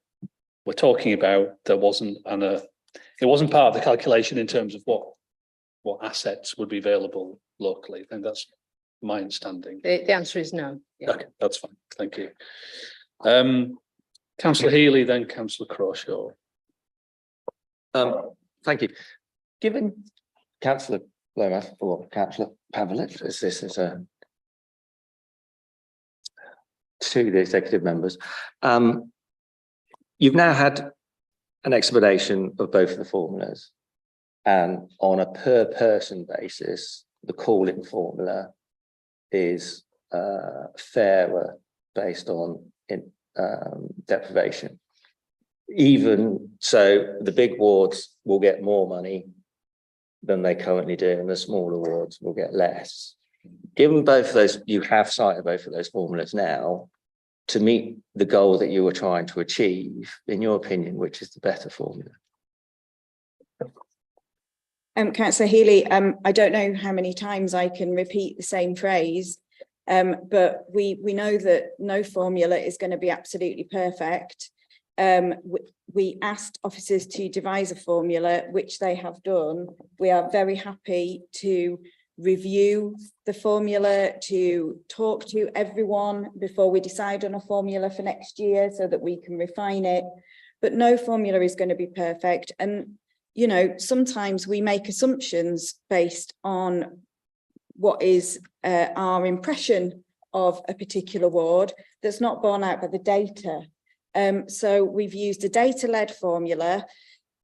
talking about, there wasn't it wasn't part of the calculation in terms of what assets would be available locally. I think that's my understanding. The answer is no. Yeah. Okay, that's fine. Thank you. Councillor Healy, then Councillor Crawshaw. Thank you. Given Councillor Lomas or Councillor Pavlich, as this is to the executive members, you've now had an explanation of both of the formulas, and on a per person basis, the call-in formula is fairer based on deprivation. Even so, the big wards will get more money than they currently do, and the smaller wards will get less. Given both of those, you have cited both of those formulas now to meet the goal that you were trying to achieve. In your opinion, which is the better formula? Councillor Healy, I don't know how many times I can repeat the same phrase, but we know that no formula is going to be absolutely perfect. We asked officers to devise a formula, which they have done. We are very happy to review the formula, to talk to everyone before we decide on a formula for next year so that we can refine it. But no formula is going to be perfect. And, you know, sometimes we make assumptions based on what is our impression of a particular ward that's not borne out by the data. So we've used a data-led formula.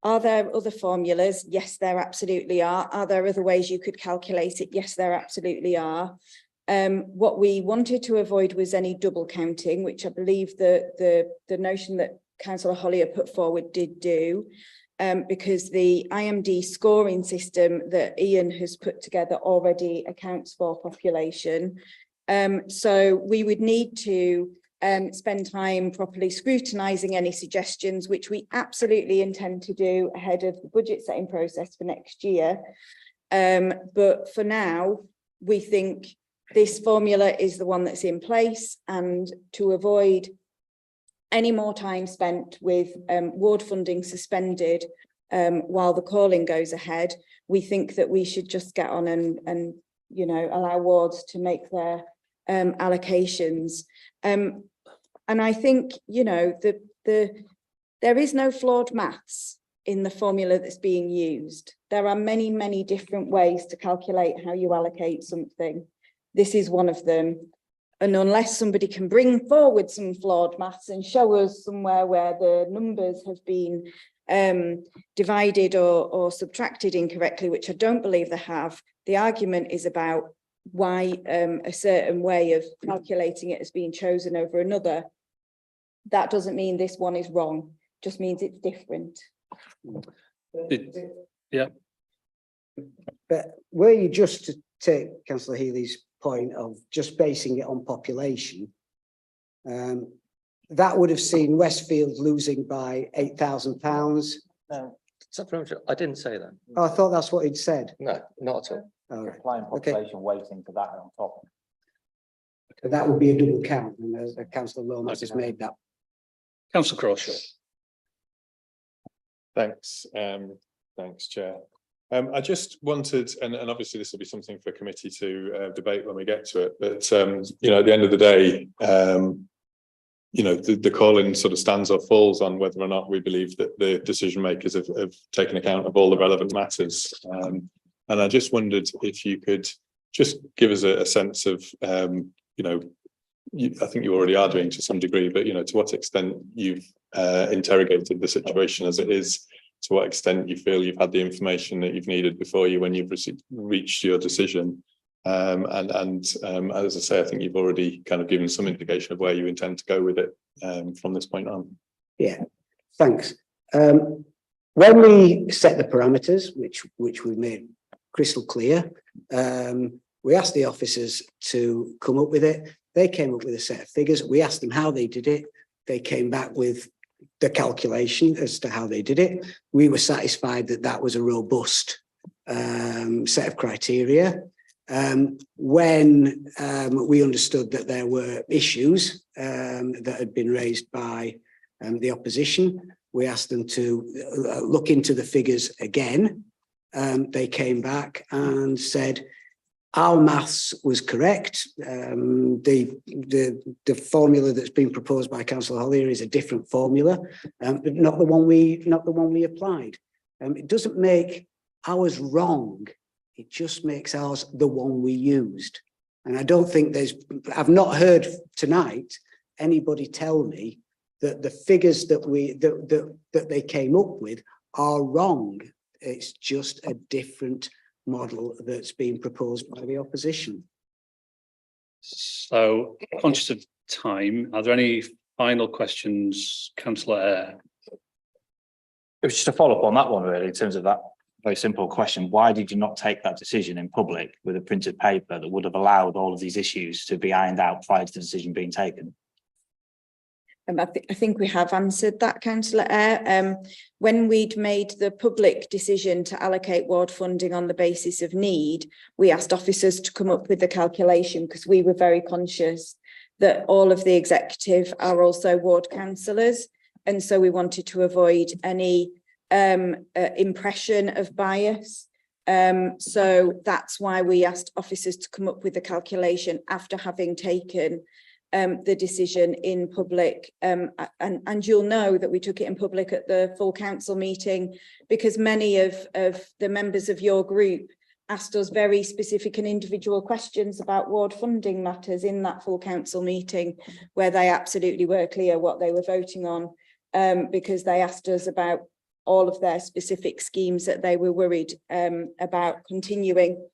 Are there other formulas? Yes, there absolutely are. Are there other ways you could calculate it? Yes, there absolutely are. What we wanted to avoid was any double counting, which I believe the notion that Councillor Hollier put forward did do. Because the IMD scoring system that Ian has put together already accounts for population. So we would need to spend time properly scrutinising any suggestions, which we absolutely intend to do ahead of the budget setting process for next year. But for now, we think this formula is the one that's in place, and to avoid any more time spent with ward funding suspended while the calling goes ahead. We think that we should just get on and you know, allow wards to make their allocations. And I think, you know, there is no flawed maths in the formula that's being used. There are many, many different ways to calculate how you allocate something. This is one of them. And unless somebody can bring forward some flawed maths and show us somewhere where the numbers have been divided or subtracted incorrectly, which I don't believe they have, the argument is about why a certain way of calculating it has been chosen over another. That doesn't mean this one is wrong, just means it's different. Yeah. But were you just to take Councillor Healy's point of just basing it on population, that would have seen Westfield losing by £8,000. I didn't say that. Oh, I thought that's what he'd said. No, not at all. Oh, right. Applying population weighting for that on top. But that would be a double count, and Councillor Lomas has made that. Councillor Crawshaw. Thanks, thanks, Chair. I just wanted, and obviously this will be something for committee to debate when we get to it, but you know, at the end of the day, you know, the call-in sort of stands or falls on whether or not we believe that the decision makers have taken account of all the relevant matters. And I just wondered if you could just give us a sense of, you know, I think you already are doing to some degree, but, you know, to what extent you've interrogated the situation as it is, to what extent you feel you've had the information that you've needed before you when you've reached your decision. And as I say, I think you've already kind of given some indication of where you intend to go with it from this point on. Yeah, thanks. When we set the parameters, which we made crystal clear, we asked the officers to come up with it. They came up with a set of figures. We asked them how they did it. They came back with the calculation as to how they did it. We were satisfied that that was a robust set of criteria. When we understood that there were issues that had been raised by the opposition, we asked them to look into the figures again. They came back and said our maths was correct. The formula that's been proposed by Councillor Hollier is a different formula, but not the one we applied. It doesn't make ours wrong. It just makes ours the one we used. And I don't think I've not heard tonight anybody tell me that the figures that they came up with are wrong. It's just a different model that's being proposed by the opposition. So, conscious of time, are there any final questions, Councillor Eyre? It was just a follow-up on that one, really, in terms of that very simple question. Why did you not take that decision in public with a printed paper that would have allowed all of these issues to be ironed out prior to the decision being taken? I think we have answered that, Councillor Eyre. When we'd made the public decision to allocate ward funding on the basis of need, we asked officers to come up with the calculation because we were very conscious that all of the executive are also ward councillors. And so we wanted to avoid any impression of bias. So that's why we asked officers to come up with the calculation after having taken the decision in public, and you'll know that we took it in public at the full council meeting because many of the members of your group asked us very specific and individual questions about ward funding matters in that full council meeting, where they absolutely were clear what they were voting on, because they asked us about all of their specific schemes that they were worried about continuing.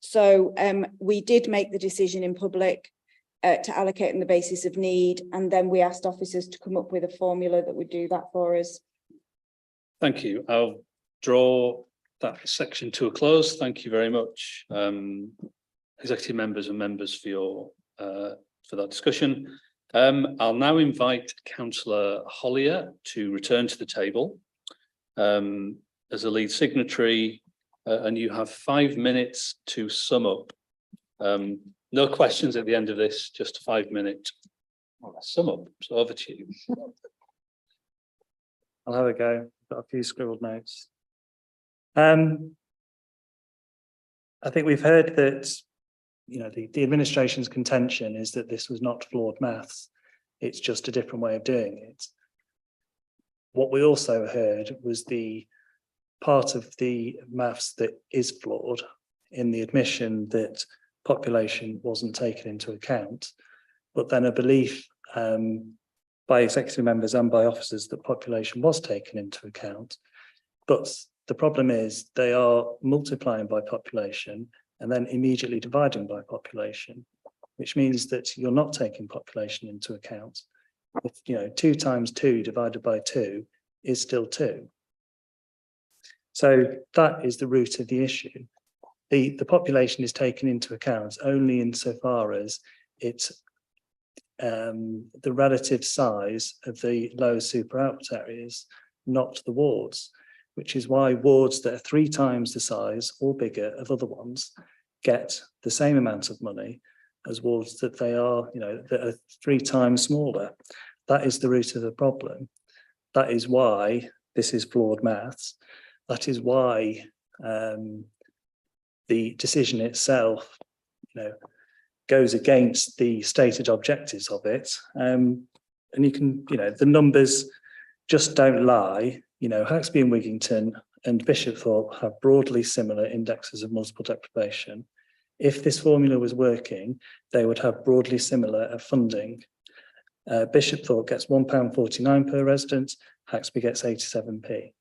So we did make the decision in public to allocate on the basis of need, and then we asked officers to come up with a formula that would do that for us. Thank you. I'll draw that section to a close. Thank you very much, executive members and members for your for that discussion. I'll now invite Councillor Hollier to return to the table as a lead signatory, and you have 5 minutes to sum up. No questions at the end of this, just a 5-minute sum up. So over to you. I'll have a go. Got a few scribbled notes. I think we've heard that, you know, the administration's contention is that this was not flawed maths. It's just a different way of doing it. What we also heard was the part of the maths that is flawed in the admission that population wasn't taken into account, but then a belief by executive members and by officers that population was taken into account. But the problem is they are multiplying by population and then immediately dividing by population, which means that you're not taking population into account. If, you know, 2 times 2 divided by 2 is still 2. So that is the root of the issue. The population is taken into account only insofar as it's the relative size of the low super output areas, not the wards, which is why wards that are 3 times the size or bigger of other ones get the same amount of money as wards that they are, you know, that are 3 times smaller. That is the root of the problem. That is why this is flawed maths. That is why the decision itself, you know, goes against the stated objectives of it. And you can, you know, the numbers just don't lie. You know, Haxby and Wigington and Bishopthorpe have broadly similar indexes of multiple deprivation. If this formula was working, they would have broadly similar funding. Bishopthorpe gets £1.49 per resident, Haxby gets 87p.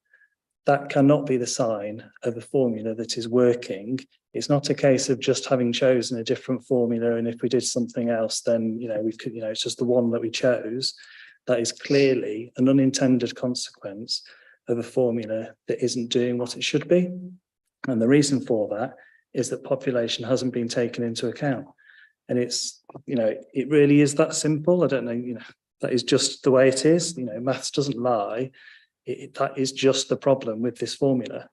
That cannot be the sign of a formula that is working. It's not a case of just having chosen a different formula, and if we did something else, then, you know, we could, you know, it's just the one that we chose. That is clearly an unintended consequence of a formula that isn't doing what it should be. And the reason for that is that population hasn't been taken into account. And it's, you know, it really is that simple. I don't know, you know, that is just the way it is. You know, maths doesn't lie. That is just the problem with this formula.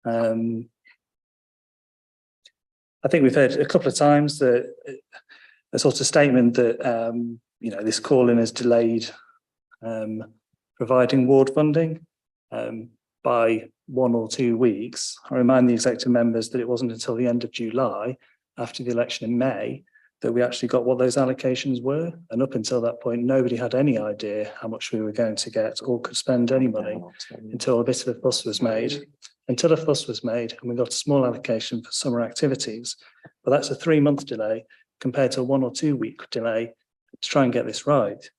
I think we've heard a couple of times that a sort of statement that, you know, this call-in has delayed providing ward funding by 1 or 2 weeks. I remind the executive members that it wasn't until the end of July, after the election in May, that we actually got what those allocations were. And up until that point, nobody had any idea how much we were going to get or could spend any money until a bit of a fuss was made. Until a fuss was made and we got a small allocation for summer activities. But that's a 3-month delay compared to a 1 or 2 week delay to try and get this right.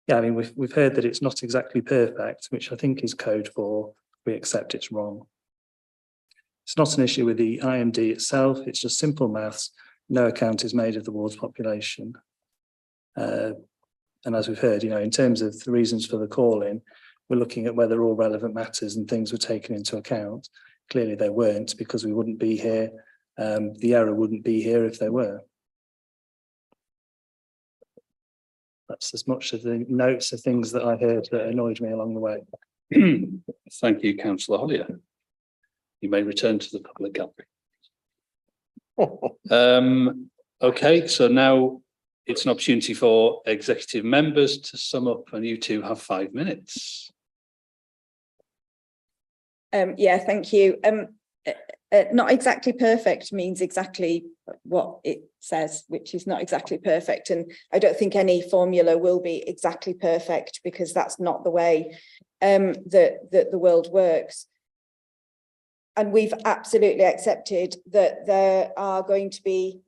Yeah, I mean, we've heard that it's not exactly perfect, which I think is code for we accept it's wrong. It's not an issue with the IMD itself, it's just simple maths. No account is made of the ward's population. And as we've heard, you know, in terms of the reasons for the call-in, we're looking at whether all relevant matters and things were taken into account. Clearly they weren't, because we wouldn't be here. The error wouldn't be here if they were. That's as much of the notes of things that I heard that annoyed me along the way. Thank you, Councillor Hollier. You may return to the public gallery. Okay, so now it's an opportunity for executive members to sum up, and you two have 5 minutes. Yeah, thank you. Not exactly perfect means exactly what it says, which is not exactly perfect. And I don't think any formula will be exactly perfect, because that's not the way that the world works. And we've absolutely accepted that there are going to be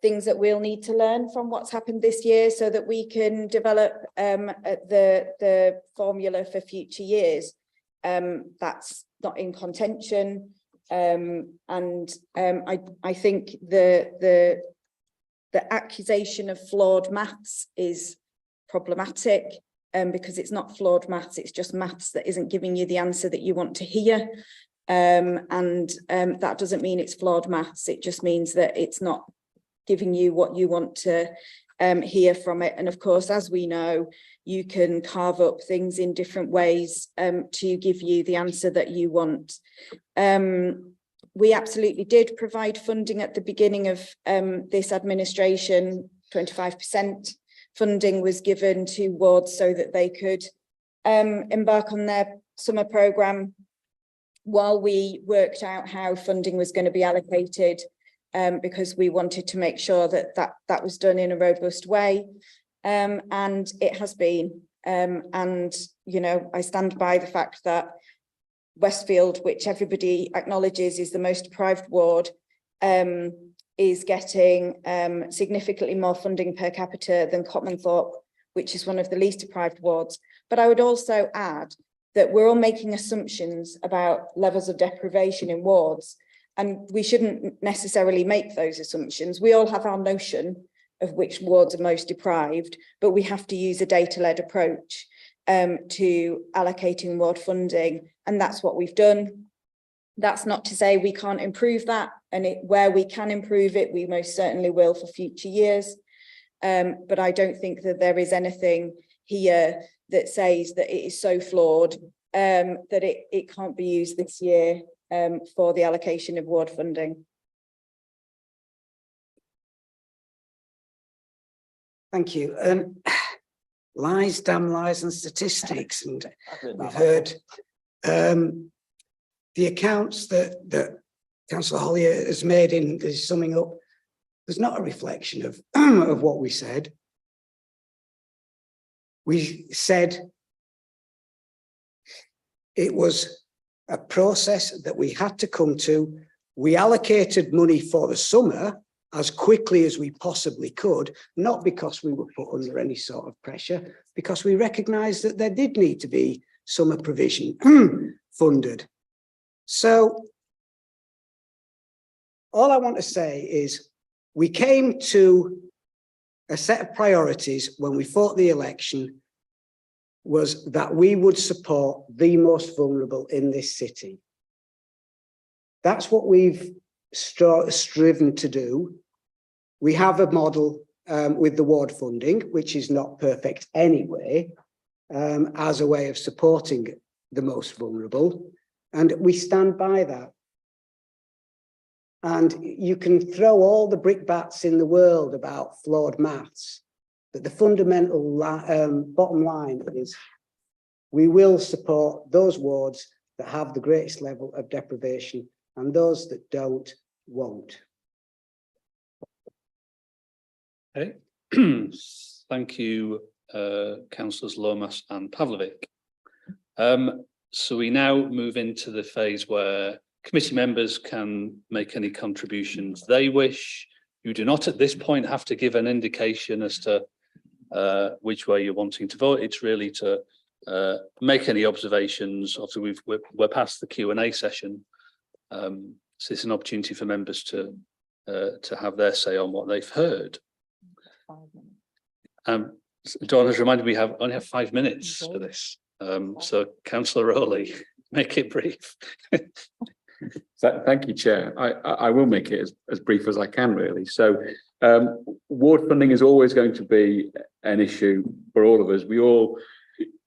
things that we'll need to learn from what's happened this year, so that we can develop the formula for future years. That's not in contention. I think the accusation of flawed maths is problematic, because it's not flawed maths, it's just maths that isn't giving you the answer that you want to hear. That doesn't mean it's flawed maths, it just means that it's not giving you what you want to hear from it. And of course, as we know, you can carve up things in different ways to give you the answer that you want. We absolutely did provide funding at the beginning of this administration 25% funding was given to wards so that they could embark on their summer programme while we worked out how funding was going to be allocated, because we wanted to make sure that that was done in a robust way, and it has been. And, you know, I stand by the fact that Westfield, which everybody acknowledges is the most deprived ward, is getting significantly more funding per capita than Cotmanthorpe, which is one of the least deprived wards. But I would also add that we're all making assumptions about levels of deprivation in wards, and we shouldn't necessarily make those assumptions. We all have our notion of which wards are most deprived, but we have to use a data-led approach to allocating ward funding, and that's what we've done. That's not to say we can't improve that, and where we can improve it, we most certainly will for future years. But I don't think that there is anything here that says that it is so flawed that it can't be used this year for the allocation of ward funding. Thank you. Lies, damn lies and statistics. And we've heard the accounts that Councillor Hollier has made in his summing up. There's not a reflection of, of what we said. We said it was a process that we had to come to. We allocated money for the summer as quickly as we possibly could, not because we were put under any sort of pressure, because we recognised that there did need to be summer provision funded. So all I want to say is we came to a set of priorities when we fought the election, was that we would support the most vulnerable in this city. That's what we've striven to do. We have a model with the ward funding, which is not perfect anyway, as a way of supporting the most vulnerable, and we stand by that. And you can throw all the brickbats in the world about flawed maths, but the fundamental bottom line is we will support those wards that have the greatest level of deprivation, and those that don't, won't. Okay. Thank you, councillors Lomas and Pavlovic. So we now move into the phase where committee members can make any contributions they wish. You do not at this point have to give an indication as to which way you're wanting to vote. It's really to make any observations. Obviously, we're past the Q&A session, so it's an opportunity for members to have their say on what they've heard. Dawn has reminded me we only have 5 minutes for this. So, Councillor Rowley, make it brief. Thank you, Chair. I will make it as brief as I can, really. So, ward funding is always going to be an issue for all of us. We all,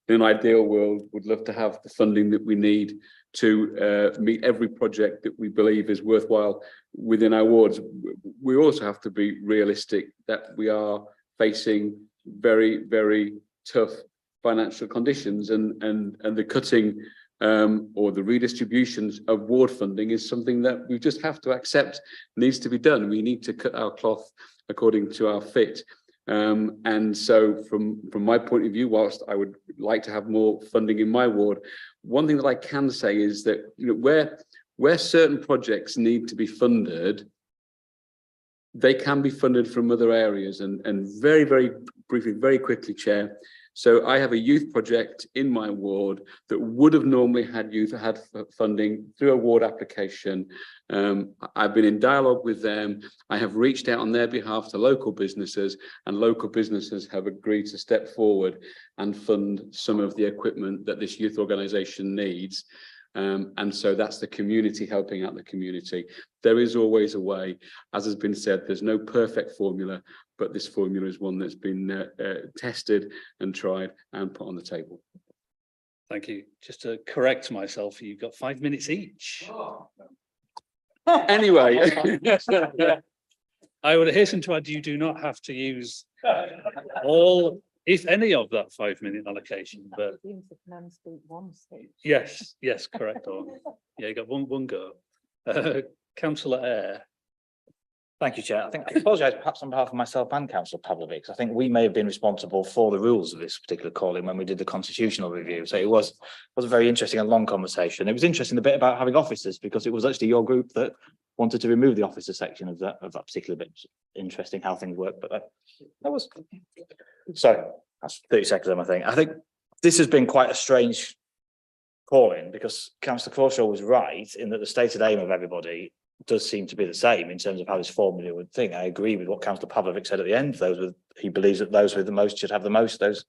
in an ideal world, would love to have the funding that we need to meet every project that we believe is worthwhile within our wards. We also have to be realistic that we are facing very, very tough financial conditions, and the cutting or the redistributions of ward funding is something that we just have to accept needs to be done. We need to cut our cloth according to our fit. And so from my point of view, whilst I would like to have more funding in my ward, one thing that I can say is that, you know, where certain projects need to be funded, they can be funded from other areas. And very, very briefly, very quickly, Chair. So I have a youth project in my ward that would have normally had funding through a ward application. I've been in dialogue with them. I have reached out on their behalf to local businesses, and local businesses have agreed to step forward and fund some of the equipment that this youth organisation needs. And so that's the community helping out the community. There is always a way. As has been said, there's no perfect formula, but this formula is one that's been tested and tried and put on the table. Thank you. Just to correct myself, you've got 5 minutes each. Anyway, I would hasten to add, you do not have to use all, if any of that 5 million allocation, but yes, correct. Or, yeah, you got one go. Councillor Eyre. Thank you, Chair. I think I apologise perhaps on behalf of myself and Councillor Pavlovic. I think we may have been responsible for the rules of this particular calling when we did the constitutional review. So it was a very interesting and long conversation. It was interesting the bit about having officers, because it was actually your group that wanted to remove the officer section of that particular bit. Interesting how things work, but that was so that's 30 seconds of my thing. I think this has been quite a strange calling, because Councillor Crawshaw was right in that the stated aim of everybody does seem to be the same in terms of how this formula would think. I agree with what Councillor Pavlovic said at the end. He believes that those with the most should have the most, those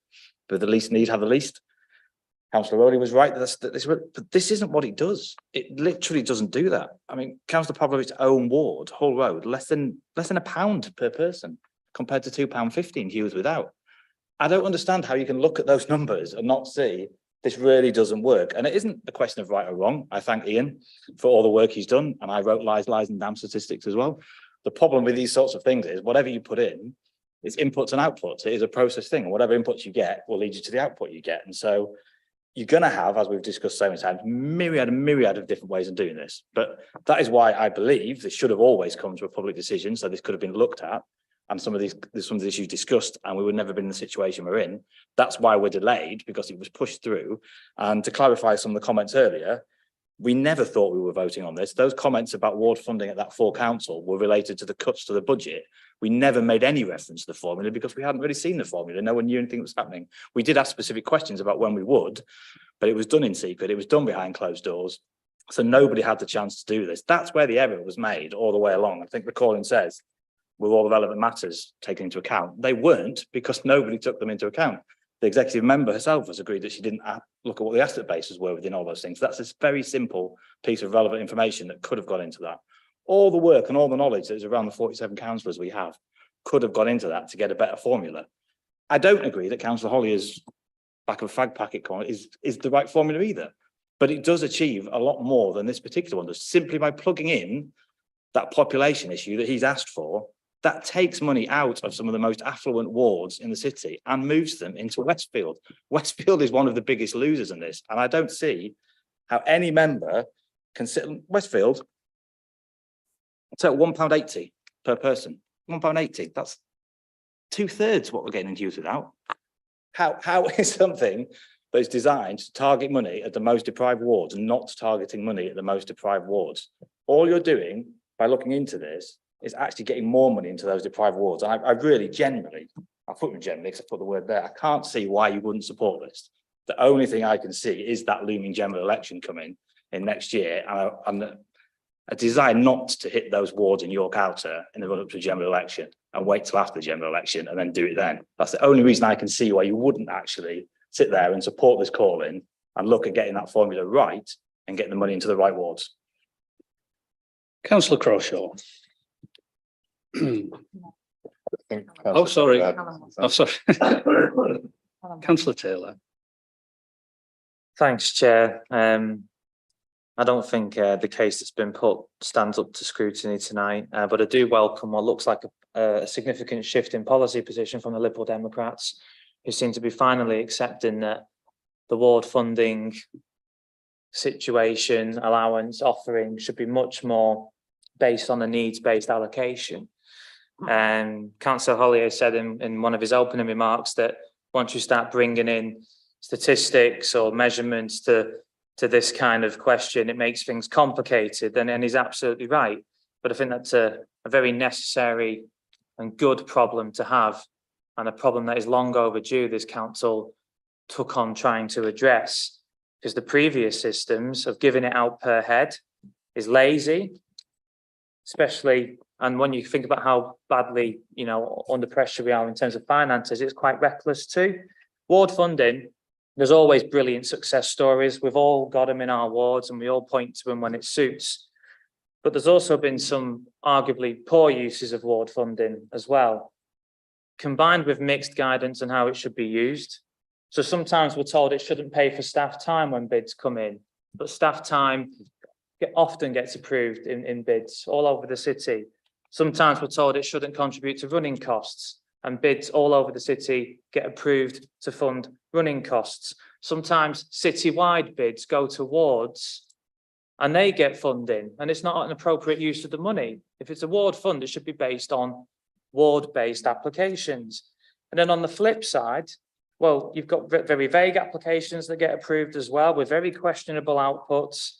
with the least need have the least. Councillor Rowley was right but this isn't what it does. It literally doesn't do that. I mean, Councillor Pavlovic's own ward, Hull Road, less than £1 per person compared to £2.50 in Hughes without. I don't understand how you can look at those numbers and not see this really doesn't work. And it isn't a question of right or wrong. I thank Ian for all the work he's done, and I wrote lies, and damn statistics as well. The problem with these sorts of things is whatever you put in, it's inputs and outputs. It is a process thing. Whatever inputs you get will lead you to the output you get. And so you're going to have, as we've discussed so many times, myriad of different ways of doing this. But that is why I believe this should have always come to a public decision. So this could have been looked at, and some of the issues discussed, and we would never been in the situation we're in. That's why we're delayed, because it was pushed through. And to clarify some of the comments earlier, we never thought we were voting on this. Those comments about ward funding at that full council were related to the cuts to the budget. We never made any reference to the formula because we hadn't really seen the formula. No one knew anything was happening. We did ask specific questions about when we would, but it was done in secret. It was done behind closed doors. So nobody had the chance to do this. That's where the error was made all the way along. I think the calling says, with all the relevant matters taken into account. They weren't, because nobody took them into account. The executive member herself has agreed that she didn't look at what the asset bases were within all those things. That's a very simple piece of relevant information that could have gone into that. All the work and all the knowledge that is around the 47 councillors we have could have gone into that to get a better formula. I don't agree that Councillor Hollier's back of a fag packet corner is the right formula either, but it does achieve a lot more than this particular one does, simply by plugging in that population issue that he's asked for. That takes money out of some of the most affluent wards in the city and moves them into Westfield. Westfield is one of the biggest losers in this. And I don't see how any member can sit in Westfield. It's at £1.80 per person. £1.80. That's 2/3 what we're getting in Hughes without. How is something that is designed to target money at the most deprived wards and not targeting money at the most deprived wards? All you're doing by looking into this is actually getting more money into those deprived wards. And I really generally, I'll put them generally because I put the word there, I can't see why you wouldn't support this. The only thing I can see is that looming general election coming in next year, and a desire not to hit those wards in York Outer in the run-up to a general election and wait till after the general election and then do it then. That's the only reason I can see why you wouldn't actually sit there and support this calling and look at getting that formula right and getting the money into the right wards. Councillor Crawshaw. Oh, sorry. Oh, sorry. Councillor Taylor. Thanks, Chair. I don't think the case that's been put stands up to scrutiny tonight, but I do welcome what looks like a significant shift in policy position from the Liberal Democrats, who seem to be finally accepting that the ward funding situation, allowance, offering should be much more based on a needs-based allocation. Councillor Hollier said in one of his opening remarks that once you start bringing in statistics or measurements to this kind of question, it makes things complicated, and he's absolutely right. But I think that's a very necessary and good problem to have, and a problem that is long overdue this council took on trying to address, because the previous systems of giving it out per head is lazy, especially, and when you think about how badly, under pressure we are in terms of finances, it's quite reckless too. Ward funding, there's always brilliant success stories. We've all got them in our wards and we all point to them when it suits. But there's also been some arguably poor uses of ward funding as well, combined with mixed guidance on how it should be used. So sometimes we're told it shouldn't pay for staff time when bids come in, but staff time often gets approved in bids all over the city. Sometimes we're told it shouldn't contribute to running costs, and bids all over the city get approved to fund running costs. Sometimes citywide bids go to wards and they get funding, and it's not an appropriate use of the money. If it's a ward fund, it should be based on ward-based applications. And then on the flip side, well, you've got very vague applications that get approved as well with very questionable outputs.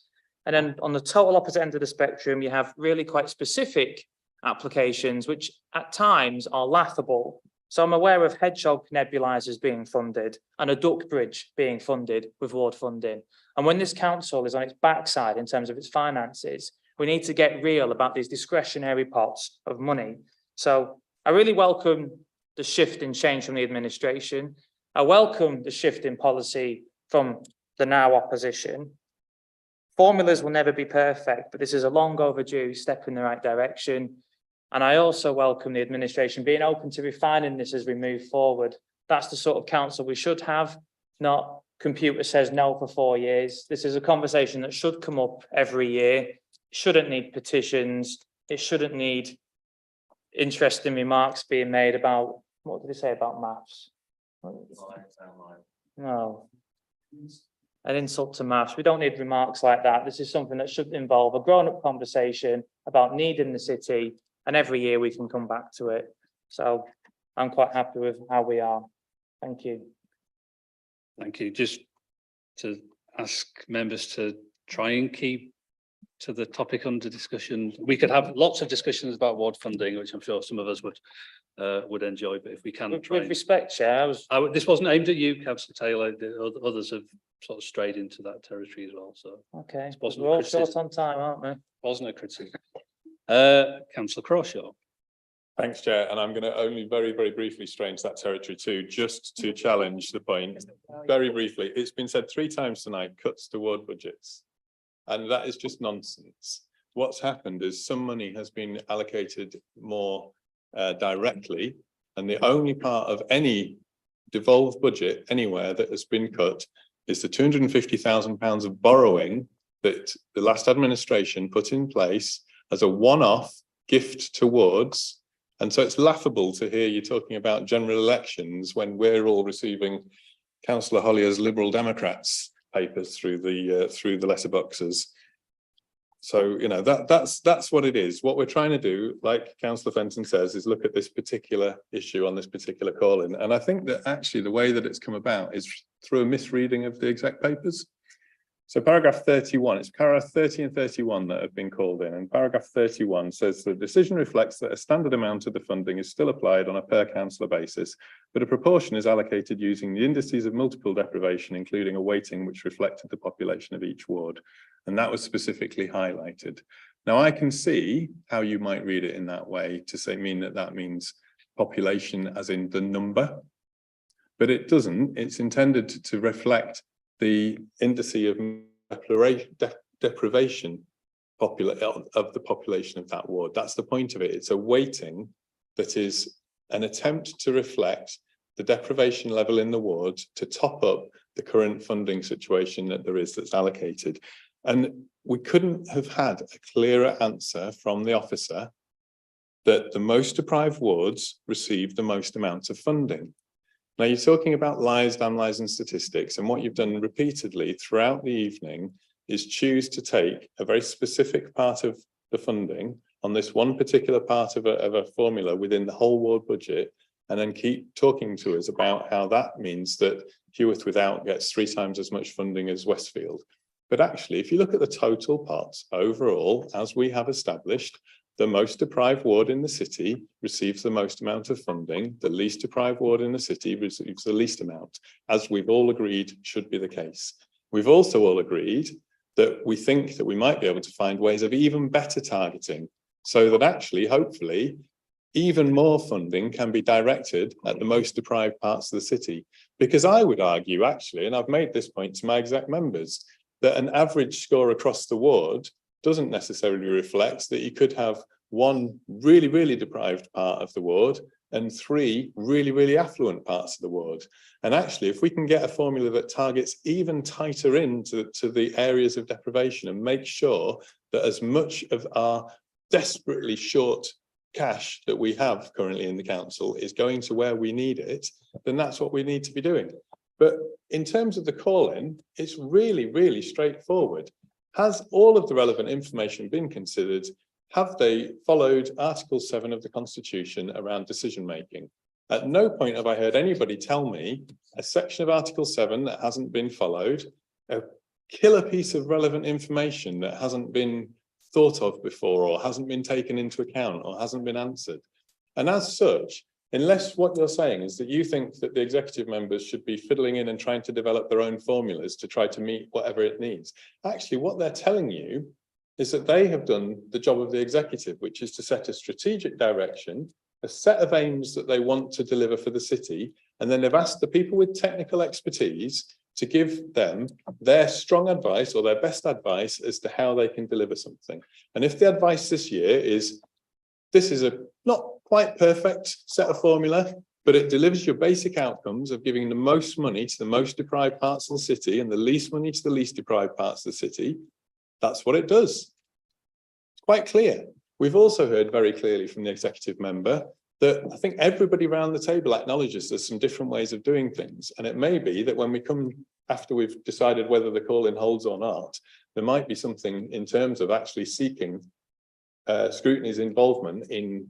And then on the total opposite end of the spectrum, you have really quite specific applications, which at times are laughable. So I'm aware of hedgehog nebulizers being funded and a duck bridge being funded with ward funding. And when this council is on its backside in terms of its finances, we need to get real about these discretionary pots of money. So I really welcome the shift in change from the administration. I welcome the shift in policy from the now opposition. Formulas will never be perfect, but this is a long overdue step in the right direction. And I also welcome the administration being open to refining this as we move forward. That's the sort of council we should have, not computer says no for 4 years. This is a conversation that should come up every year. It shouldn't need petitions. It shouldn't need interesting remarks being made about, what did he say about maths? No. An insult to maths. We don't need remarks like that. This is something that should involve a grown-up conversation about need in the city, and every year we can come back to it. So I'm quite happy with how we are. Thank you. Thank you. Just to ask members to try and keep to the topic under discussion. We could have lots of discussions about ward funding, which I'm sure some of us would enjoy, but if we can try. With respect, Chair, this wasn't aimed at you, Councillor Taylor. The others have sort of strayed into that territory as well. So okay, wasn't we're all short on time, aren't we? Wasn't a criticism. Councillor Crawshaw. Thanks, Chair, and I'm going to only very, very briefly stray into that territory too, just to challenge the point. Very briefly, it's been said 3 times tonight, cuts to ward budgets. And that is just nonsense. What's happened is some money has been allocated more directly, and the only part of any devolved budget anywhere that has been cut is the £250,000 of borrowing that the last administration put in place as a one-off gift towards. And so it's laughable to hear you talking about general elections when we're all receiving Councillor Hollier's Liberal Democrats papers through the letterboxes. So, you know, that's what it is. What we're trying to do, like Councillor Fenton says, is look at this particular issue on this particular call-in. And I think that actually the way that it's come about is through a misreading of the exec papers. So paragraph 31, it's paragraph 30 and 31 that have been called in. And paragraph 31 says the decision reflects that a standard amount of the funding is still applied on a per councillor basis, but a proportion is allocated using the indices of multiple deprivation, including a weighting which reflected the population of each ward. And that was specifically highlighted. Now I can see how you might read it in that way to say that means population as in the number, but it doesn't. It's intended to reflect the indice of deprivation of the population of that ward. That's the point of it. It's a weighting that is an attempt to reflect the deprivation level in the ward to top up the current funding situation that there is that's allocated. And we couldn't have had a clearer answer from the officer that the most deprived wards receive the most amount of funding. Now you're talking about lies, damn lies and statistics, and what you've done repeatedly throughout the evening is choose to take a very specific part of the funding on this one particular part of a formula within the whole ward budget, and then keep talking to us about how that means that Heworth Without gets 3 times as much funding as Westfield. But actually, if you look at the total pots overall, as we have established, the most deprived ward in the city receives the most amount of funding. The least deprived ward in the city receives the least amount, as we've all agreed should be the case. We've also all agreed that we think that we might be able to find ways of even better targeting, so that actually, hopefully, even more funding can be directed at the most deprived parts of the city. Because I would argue, actually, and I've made this point to my exec members, that an average score across the ward doesn't necessarily reflect that you could have 1 really, really deprived part of the ward and 3 really, really affluent parts of the ward. And actually, if we can get a formula that targets even tighter into the areas of deprivation and make sure that as much of our desperately short cash that we have currently in the council is going to where we need it, then that's what we need to be doing. But in terms of the call-in, it's really, really straightforward. Has all of the relevant information been considered? Have they followed Article 7 of the Constitution around decision-making? At no point have I heard anybody tell me a section of Article 7 that hasn't been followed, a killer piece of relevant information that hasn't been thought of before or hasn't been taken into account or hasn't been answered. And as such, unless what you're saying is that you think that the executive members should be fiddling in and trying to develop their own formulas to try to meet whatever it needs, actually what they're telling you is that they have done the job of the executive, which is to set a strategic direction, a set of aims that they want to deliver for the city, and then they've asked the people with technical expertise to give them their strong advice or their best advice as to how they can deliver something. And if the advice this year is, this is a not quite perfect set of formula, but it delivers your basic outcomes of giving the most money to the most deprived parts of the city and the least money to the least deprived parts of the city, that's what it does. It's quite clear. We've also heard very clearly from the executive member that I think everybody around the table acknowledges there's some different ways of doing things. And it may be that when we come after we've decided whether the call-in holds or not, there might be something in terms of actually seeking Scrutiny's involvement in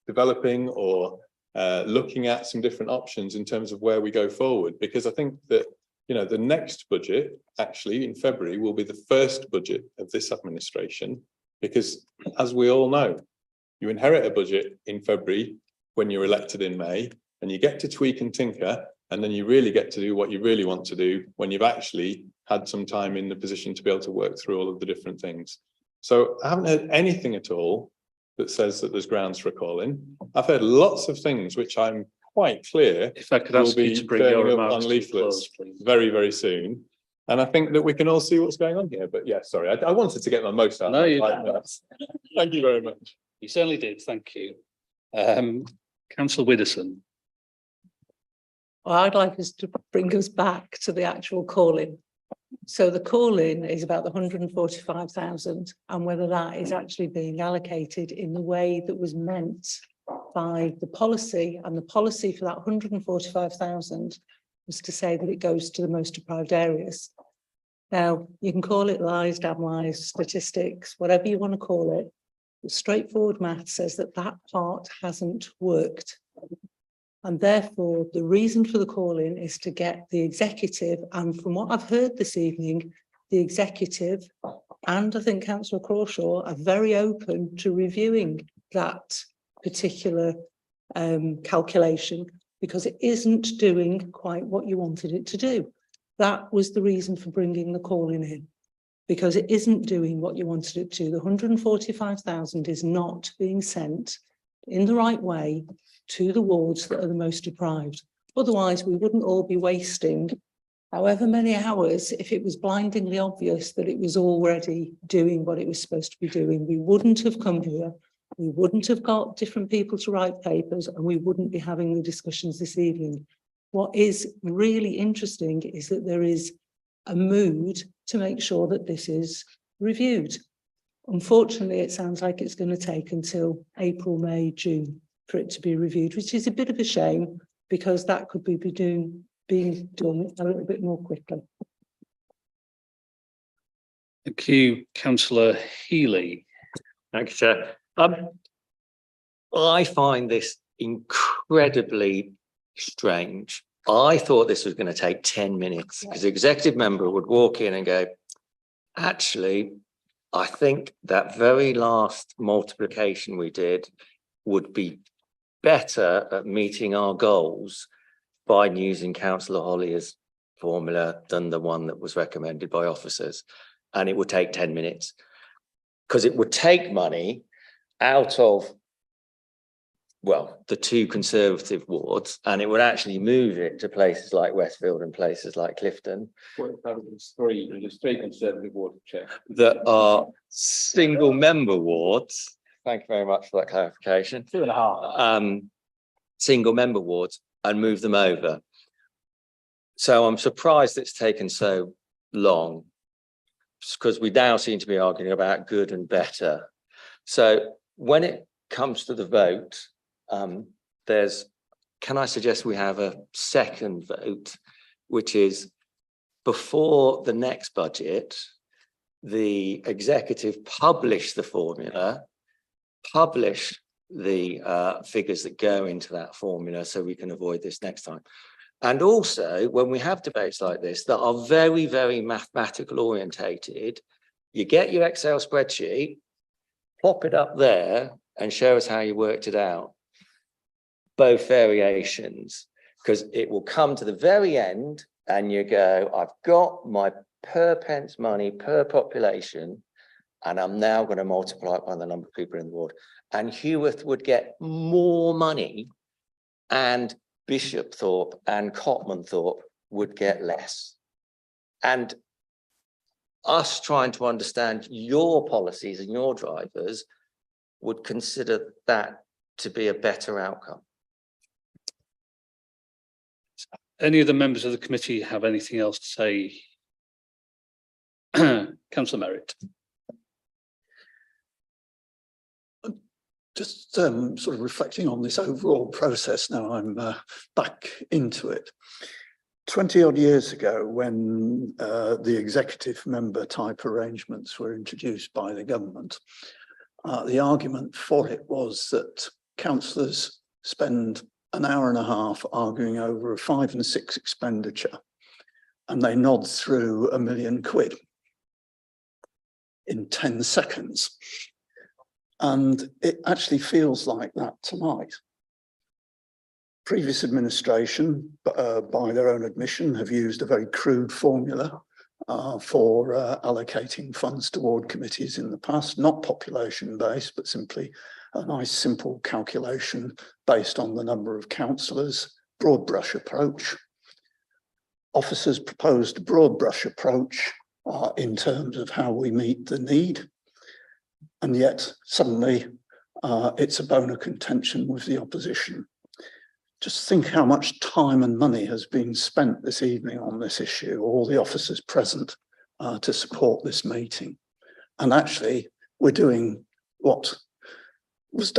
developing or looking at some different options in terms of where we go forward. Because I think that, you know, the next budget actually in February will be the first budget of this administration, because as we all know, you inherit a budget in February when you're elected in May, and you get to tweak and tinker, and then you really get to do what you really want to do when you've actually had some time in the position to be able to work through all of the different things. So I haven't heard anything at all that says that there's grounds for a call-in. I've heard lots of things which I'm quite clear If I could will ask you be to bring your turning up remarks on to a leaflets close, please. very, very soon. And I think that we can all see what's going on here. But yeah, sorry, I wanted to get my most out. No, of you my 5 minutes. Thank you very much. You certainly did, thank you. Councillor Widdowson. Well, I'd like us to bring us back to the actual call-in. So the call-in is about the 145,000 and whether that is actually being allocated in the way that was meant by the policy. And the policy for that 145,000 was to say that it goes to the most deprived areas. Now, you can call it lies, damn lies, statistics, whatever you want to call it. The straightforward math says that that part hasn't worked. And therefore, the reason for the call-in is to get the executive, and from what I've heard this evening, the executive and I think Councillor Crawshaw are very open to reviewing that particular calculation, because it isn't doing quite what you wanted it to do. That was the reason for bringing the call-in in, because it isn't doing what you wanted it to. The 145,000 is not being sent in the right way to the wards that are the most deprived. Otherwise, we wouldn't all be wasting however many hours if it was blindingly obvious that it was already doing what it was supposed to be doing. We wouldn't have come here, we wouldn't have got different people to write papers, and we wouldn't be having the discussions this evening. What is really interesting is that there is a mood to make sure that this is reviewed. Unfortunately, it sounds like it's going to take until April, May, June for it to be reviewed, which is a bit of a shame, because that could be being done a little bit more quickly. Thank you, Councillor Healy. Thank you, Chair. I find this incredibly strange. I thought this was going to take 10 minutes because the executive member would walk in and go, actually, I think that very last multiplication we did would be better at meeting our goals by using Councillor Hollier's formula than the one that was recommended by officers. And it would take 10 minutes because it would take money out of, well, the 2 Conservative wards, and it would actually move it to places like Westfield and places like Clifton. Well, there's 3 Conservative wards, Chair. That are single member wards. Thank you very much for that clarification. 2.5. Single member wards, and move them over. So I'm surprised it's taken so long, because we now seem to be arguing about good and better. So when it comes to the vote, can I suggest we have a second vote, which is before the next budget, the executive publish the formula, publish the figures that go into that formula so we can avoid this next time. And also, when we have debates like this that are very, very mathematical orientated, you get your Excel spreadsheet, plop it up there and show us how you worked it out. Both variations, because it will come to the very end and you go, I've got my per pence money per population, and I'm now going to multiply it by the number of people in the ward. And Heworth would get more money, and Bishopthorpe and Cotmanthorpe would get less. And us trying to understand your policies and your drivers would consider that to be a better outcome. Any of the members of the committee have anything else to say? Councillor Merritt. Just sort of reflecting on this overall process now I'm back into it. 20 odd years ago, when the executive member type arrangements were introduced by the government, the argument for it was that councillors spend an hour and a half arguing over a 5 and 6 expenditure, and they nod through £1 million in 10 seconds. And it actually feels like that tonight. Previous administration, by their own admission, have used a very crude formula for allocating funds to ward committees in the past, not population based, but simply a nice simple calculation based on the number of councillors, broad brush approach. Officers proposed a broad brush approach in terms of how we meet the need. And yet suddenly it's a bone of contention with the opposition. Just think how much time and money has been spent this evening on this issue, all the officers present to support this meeting. And actually we're doing what was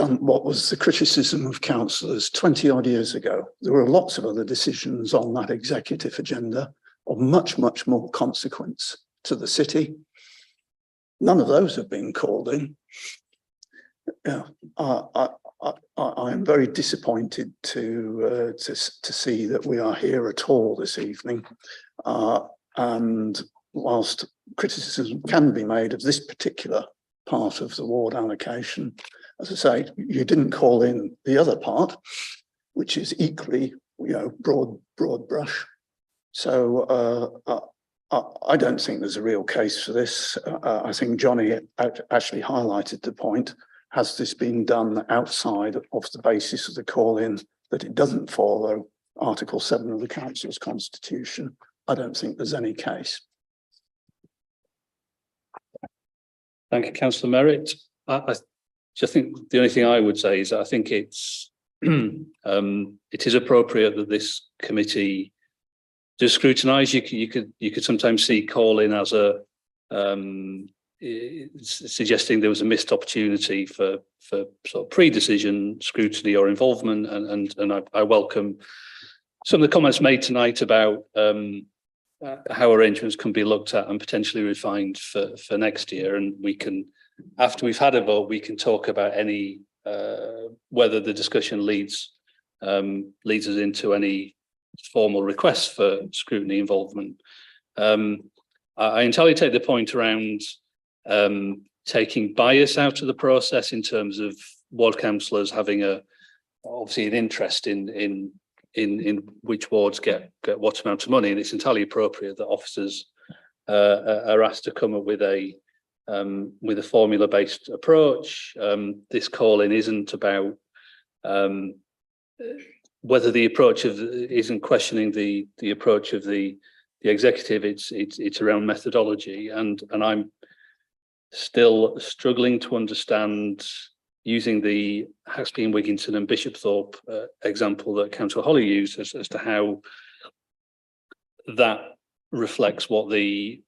the criticism of councillors 20 odd years ago. There were lots of other decisions on that executive agenda of much, much more consequence to the city. None of those have been called in. Yeah, I am very disappointed to see that we are here at all this evening. And whilst criticism can be made of this particular part of the ward allocation, as I say, you didn't call in the other part, which is equally, broad brush. So I don't think there's a real case for this. I think Johnny actually highlighted the point. Has this been done outside of the basis of the call-in, that it doesn't follow Article 7 of the Council's Constitution? I don't think there's any case. Thank you, Councillor Merritt. I just think the only thing I would say is I think it's it is appropriate that this committee does scrutinise. You could sometimes see call-in as a suggesting there was a missed opportunity for sort of pre-decision scrutiny or involvement, and I welcome some of the comments made tonight about how arrangements can be looked at and potentially refined for next year. And we can, after we've had a vote, we can talk about any whether the discussion leads us into any formal requests for scrutiny involvement. I entirely take the point around taking bias out of the process in terms of ward councillors having obviously an interest in which wards get what amount of money, and it's entirely appropriate that officers are asked to come up with a formula-based approach. This call-in isn't about whether the approach isn't questioning the approach of the executive. It's around methodology, and I'm still struggling to understand, using the Haxby and Wigginton and Bishopthorpe example that Councillor Holly used, as to how that reflects what the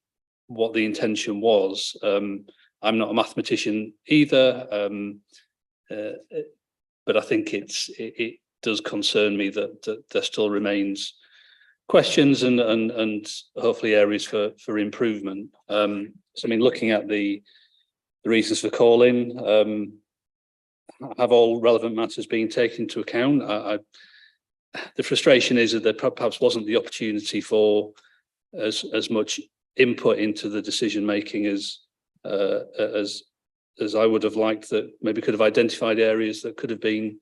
intention was. I'm not a mathematician either. but I think it does concern me that there still remains questions and hopefully areas for improvement. So I mean, looking at the reasons for calling, have all relevant matters been taken into account? The frustration is that there perhaps wasn't the opportunity for as much input into the decision making as I would have liked, that maybe could have identified areas that could have been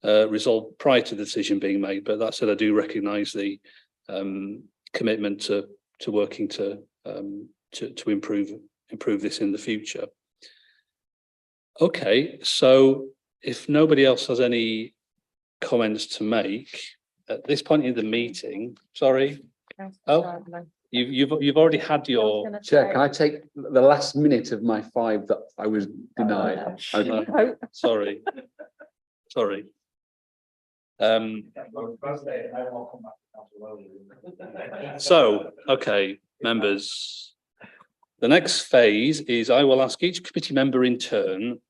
resolved prior to the decision being made. But that said, I do recognise the commitment to working to improve this in the future. Okay, so if nobody else has any comments to make at this point in the meeting, sorry. Oh, you've already had your. Chair, can I take the last minute of my 5 that I was denied? Sorry. So, okay, members. The next phase is I will ask each committee member in turn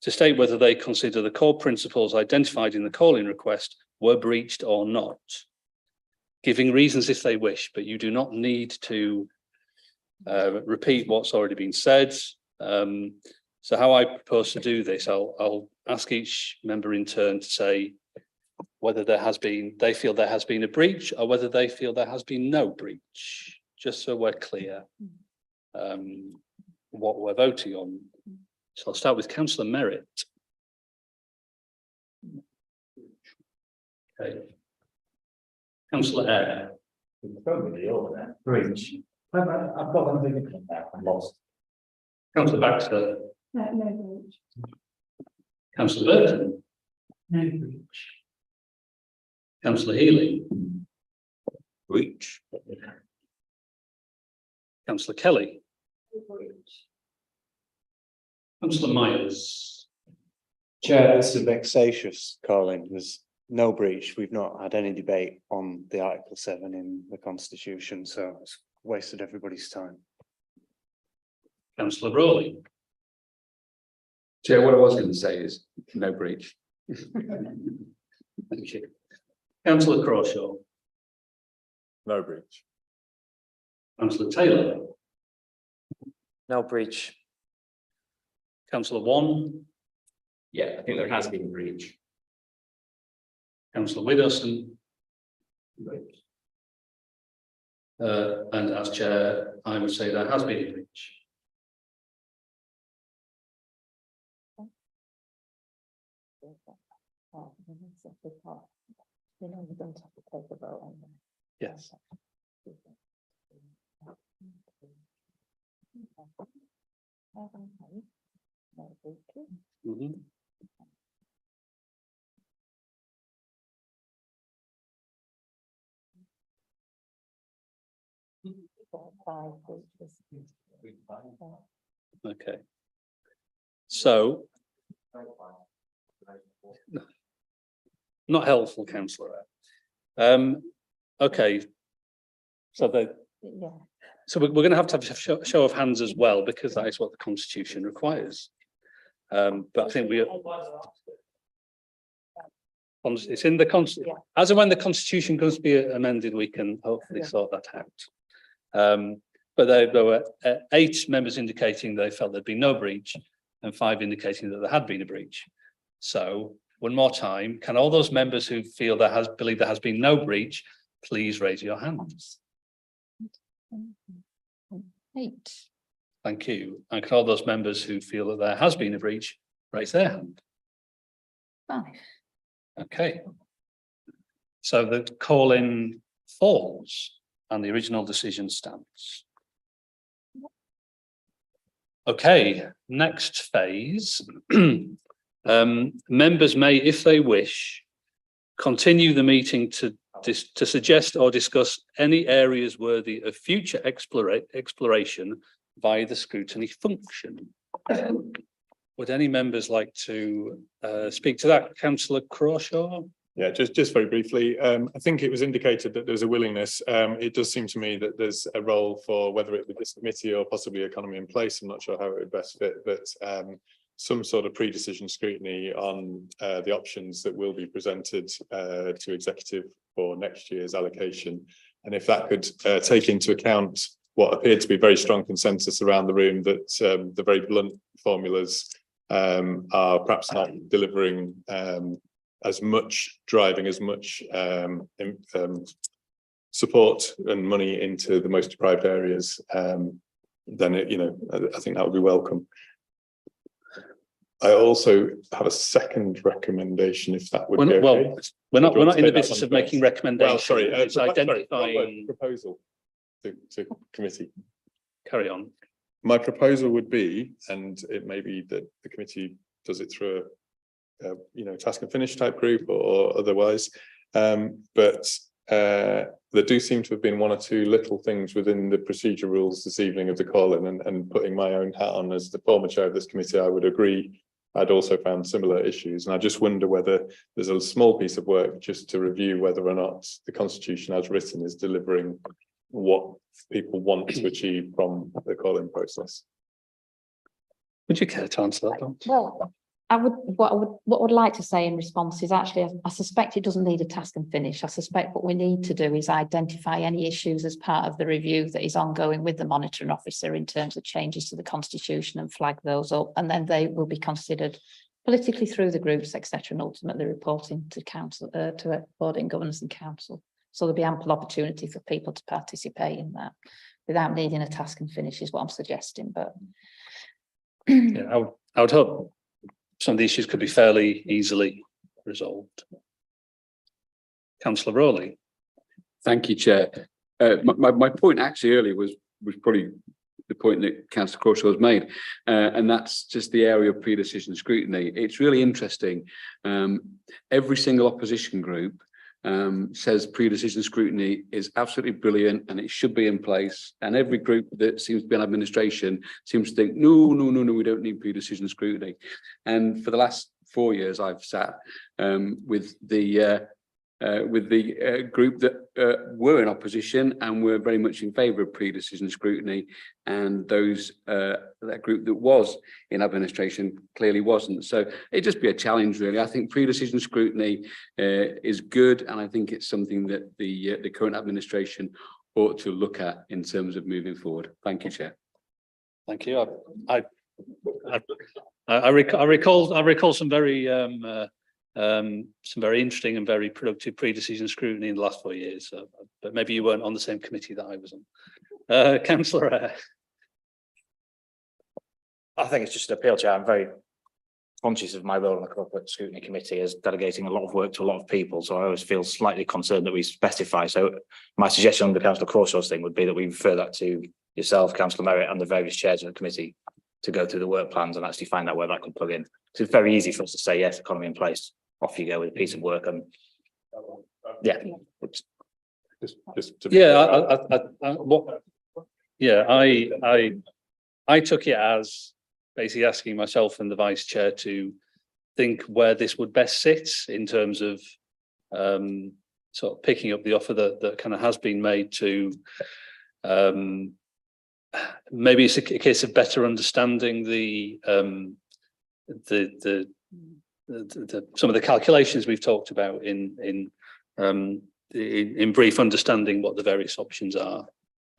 to state whether they consider the core principles identified in the calling request were breached or not, giving reasons if they wish, but you do not need to repeat what's already been said. So how I propose to do this, I'll ask each member in turn to say whether they feel there has been a breach or whether they feel there has been no breach, just so we're clear what we're voting on. So I'll start with Councillor Merritt. Okay. Councillor Eyre. Breach. I've got one thing there, I'm lost. Councillor Baxter. No breach. Councillor Burton. No breach. Councillor Healy. Breach. Councillor Kelly. Councillor Myers. Chair, it's a vexatious calling. There's no breach. We've not had any debate on the Article 7 in the Constitution, so it's wasted everybody's time. Councillor Rowley. Chair, what I was going to say is no breach. Thank you. Councillor Crawshaw. No breach. Councillor Taylor. No breach. Councillor Wan. Yeah, I think there has been a breach. Councillor Widdowson. And as chair, I would say there has been a breach. Yes. Mhm. Okay. So. Not helpful, councillor. Okay. So we're going to have a show of hands as well, because that is what the Constitution requires. But I think it's in the Constitution. As and when the Constitution comes to be amended, we can hopefully sort that out. But there were 8 members indicating they felt there'd been no breach, and 5 indicating that there had been a breach. So one more time, can all those members who feel believe there has been no breach, please raise your hands. 8. Thank you. And can all those members who feel that there has been a breach raise their hand? 5. Okay. So the call-in falls and the original decision stands. Okay, next phase. Members may, if they wish, continue the meeting to suggest or discuss any areas worthy of future exploration via the scrutiny function. Would any members like to speak to that? Councillor Crawshaw? Yeah, just very briefly, I think it was indicated that there's a willingness. It does seem to me that there's a role for whether it be this committee or possibly Economy in Place. I'm not sure how it would best fit, but some sort of pre-decision scrutiny on the options that will be presented to executive for next year's allocation. And if that could take into account what appeared to be very strong consensus around the room that the very blunt formulas are perhaps not delivering as much, driving as much support and money into the most deprived areas, then I think that would be welcome. I also have a second recommendation, if that would be okay. Well, we're not in the business of making recommendations. Well, sorry, It's identifying proposal to committee. Carry on. My proposal would be, and it may be that the committee does it through a task and finish type group or otherwise, but there do seem to have been one or two little things within the procedure rules this evening of the call-in, and putting my own hat on as the former chair of this committee, I would agree. I'd also found similar issues, and I just wonder whether there's a small piece of work just to review whether or not the constitution as written is delivering what people want to achieve from the call-in process. Would you care to answer that, Dawn? Well, what I would like to say in response is actually, I suspect it doesn't need a task and finish. I suspect what we need to do is identify any issues as part of the review that is ongoing with the monitoring officer in terms of changes to the constitution, and flag those up, and then they will be considered politically through the groups, etc., and ultimately reporting to council, to Audit and Governance and Council. So there'll be ample opportunity for people to participate in that without needing a task and finish, is what I'm suggesting. But yeah, I would hope some of the issues could be fairly easily resolved. Councillor Rowley. Thank you, Chair. My point actually earlier was probably the point that Councillor Crawshaw has made, and that's just the area of pre-decision scrutiny. It's really interesting. Every single opposition group says pre-decision scrutiny is absolutely brilliant and it should be in place, and every group that seems to be in administration seems to think no, we don't need pre-decision scrutiny. And for the last 4 years I've sat with the group that were in opposition and were very much in favour of pre-decision scrutiny, and that group that was in administration clearly wasn't. So it'd just be a challenge, really. I think pre-decision scrutiny is good, and I think it's something that the current administration ought to look at in terms of moving forward. Thank you, Chair. Thank you. I recall some very interesting and very productive pre-decision scrutiny in the last 4 years. So, but maybe you weren't on the same committee that I was on. Councillor Eyre. I think it's just an appeal, Chair. I'm very conscious of my role on the Corporate Scrutiny Committee as delegating a lot of work to a lot of people. So I always feel slightly concerned that we specify. So my suggestion on the Councillor Crawshaw's thing would be that we refer that to yourself, Councillor Merritt, and the various chairs of the committee to go through the work plans and actually find out where that could plug in. So it's very easy for us to say, yes, economy in place, off you go with a piece of work. And yeah. I took it as basically asking myself and the vice chair to think where this would best sit in terms of sort of picking up the offer that kind of has been made to maybe it's a case of better understanding some of the calculations we've talked about in brief, understanding what the various options are,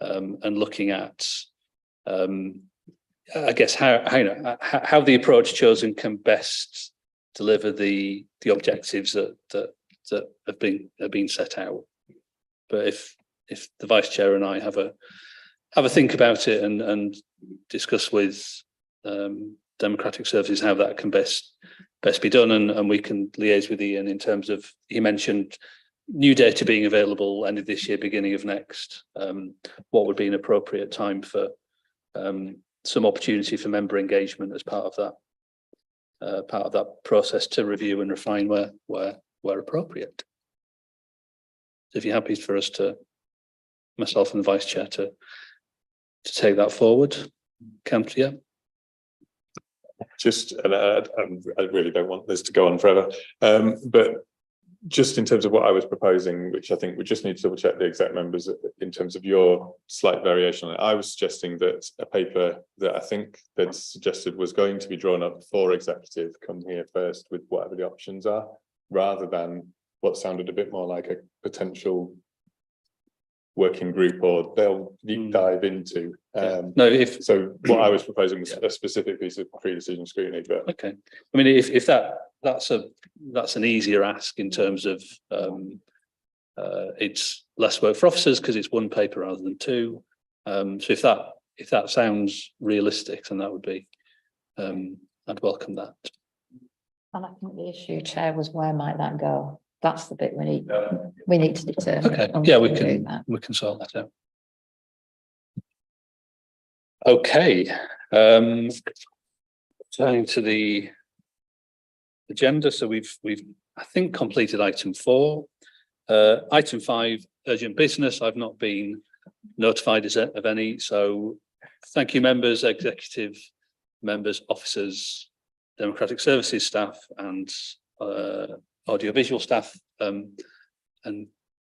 and looking at I guess how the approach chosen can best deliver the objectives that have been set out. But if the vice chair and I have a think about it and discuss with Democratic Services how that can best be done, and we can liaise with Ian in terms of, he mentioned new data being available end of this year, beginning of next. What would be an appropriate time for some opportunity for member engagement as part of that process to review and refine where appropriate. If you're happy for us myself and the vice chair to take that forward, yeah. Just, and I really don't want this to go on forever, but just in terms of what I was proposing, which I think we just need to double check the exec members in terms of your slight variation. I was suggesting that a paper that I think that suggested was going to be drawn up for executive come here first with whatever the options are, rather than what sounded a bit more like a potential working group or they'll deep dive into. No, so what I was proposing was a specific piece of pre-decision scrutiny, but okay. I mean, if that's an easier ask in terms of it's less work for officers because it's one paper rather than two. So if that sounds realistic, then that would be I'd welcome that. And I think the issue, Chair, was where might that go? That's the bit we need to determine. Okay, and yeah, we can do that. we can sort that out. Okay, turning to the agenda, so we've I think completed item 4. Item 5, urgent business. I've not been notified of any, so thank you, members, executive members, officers, democratic services staff, and audiovisual staff, and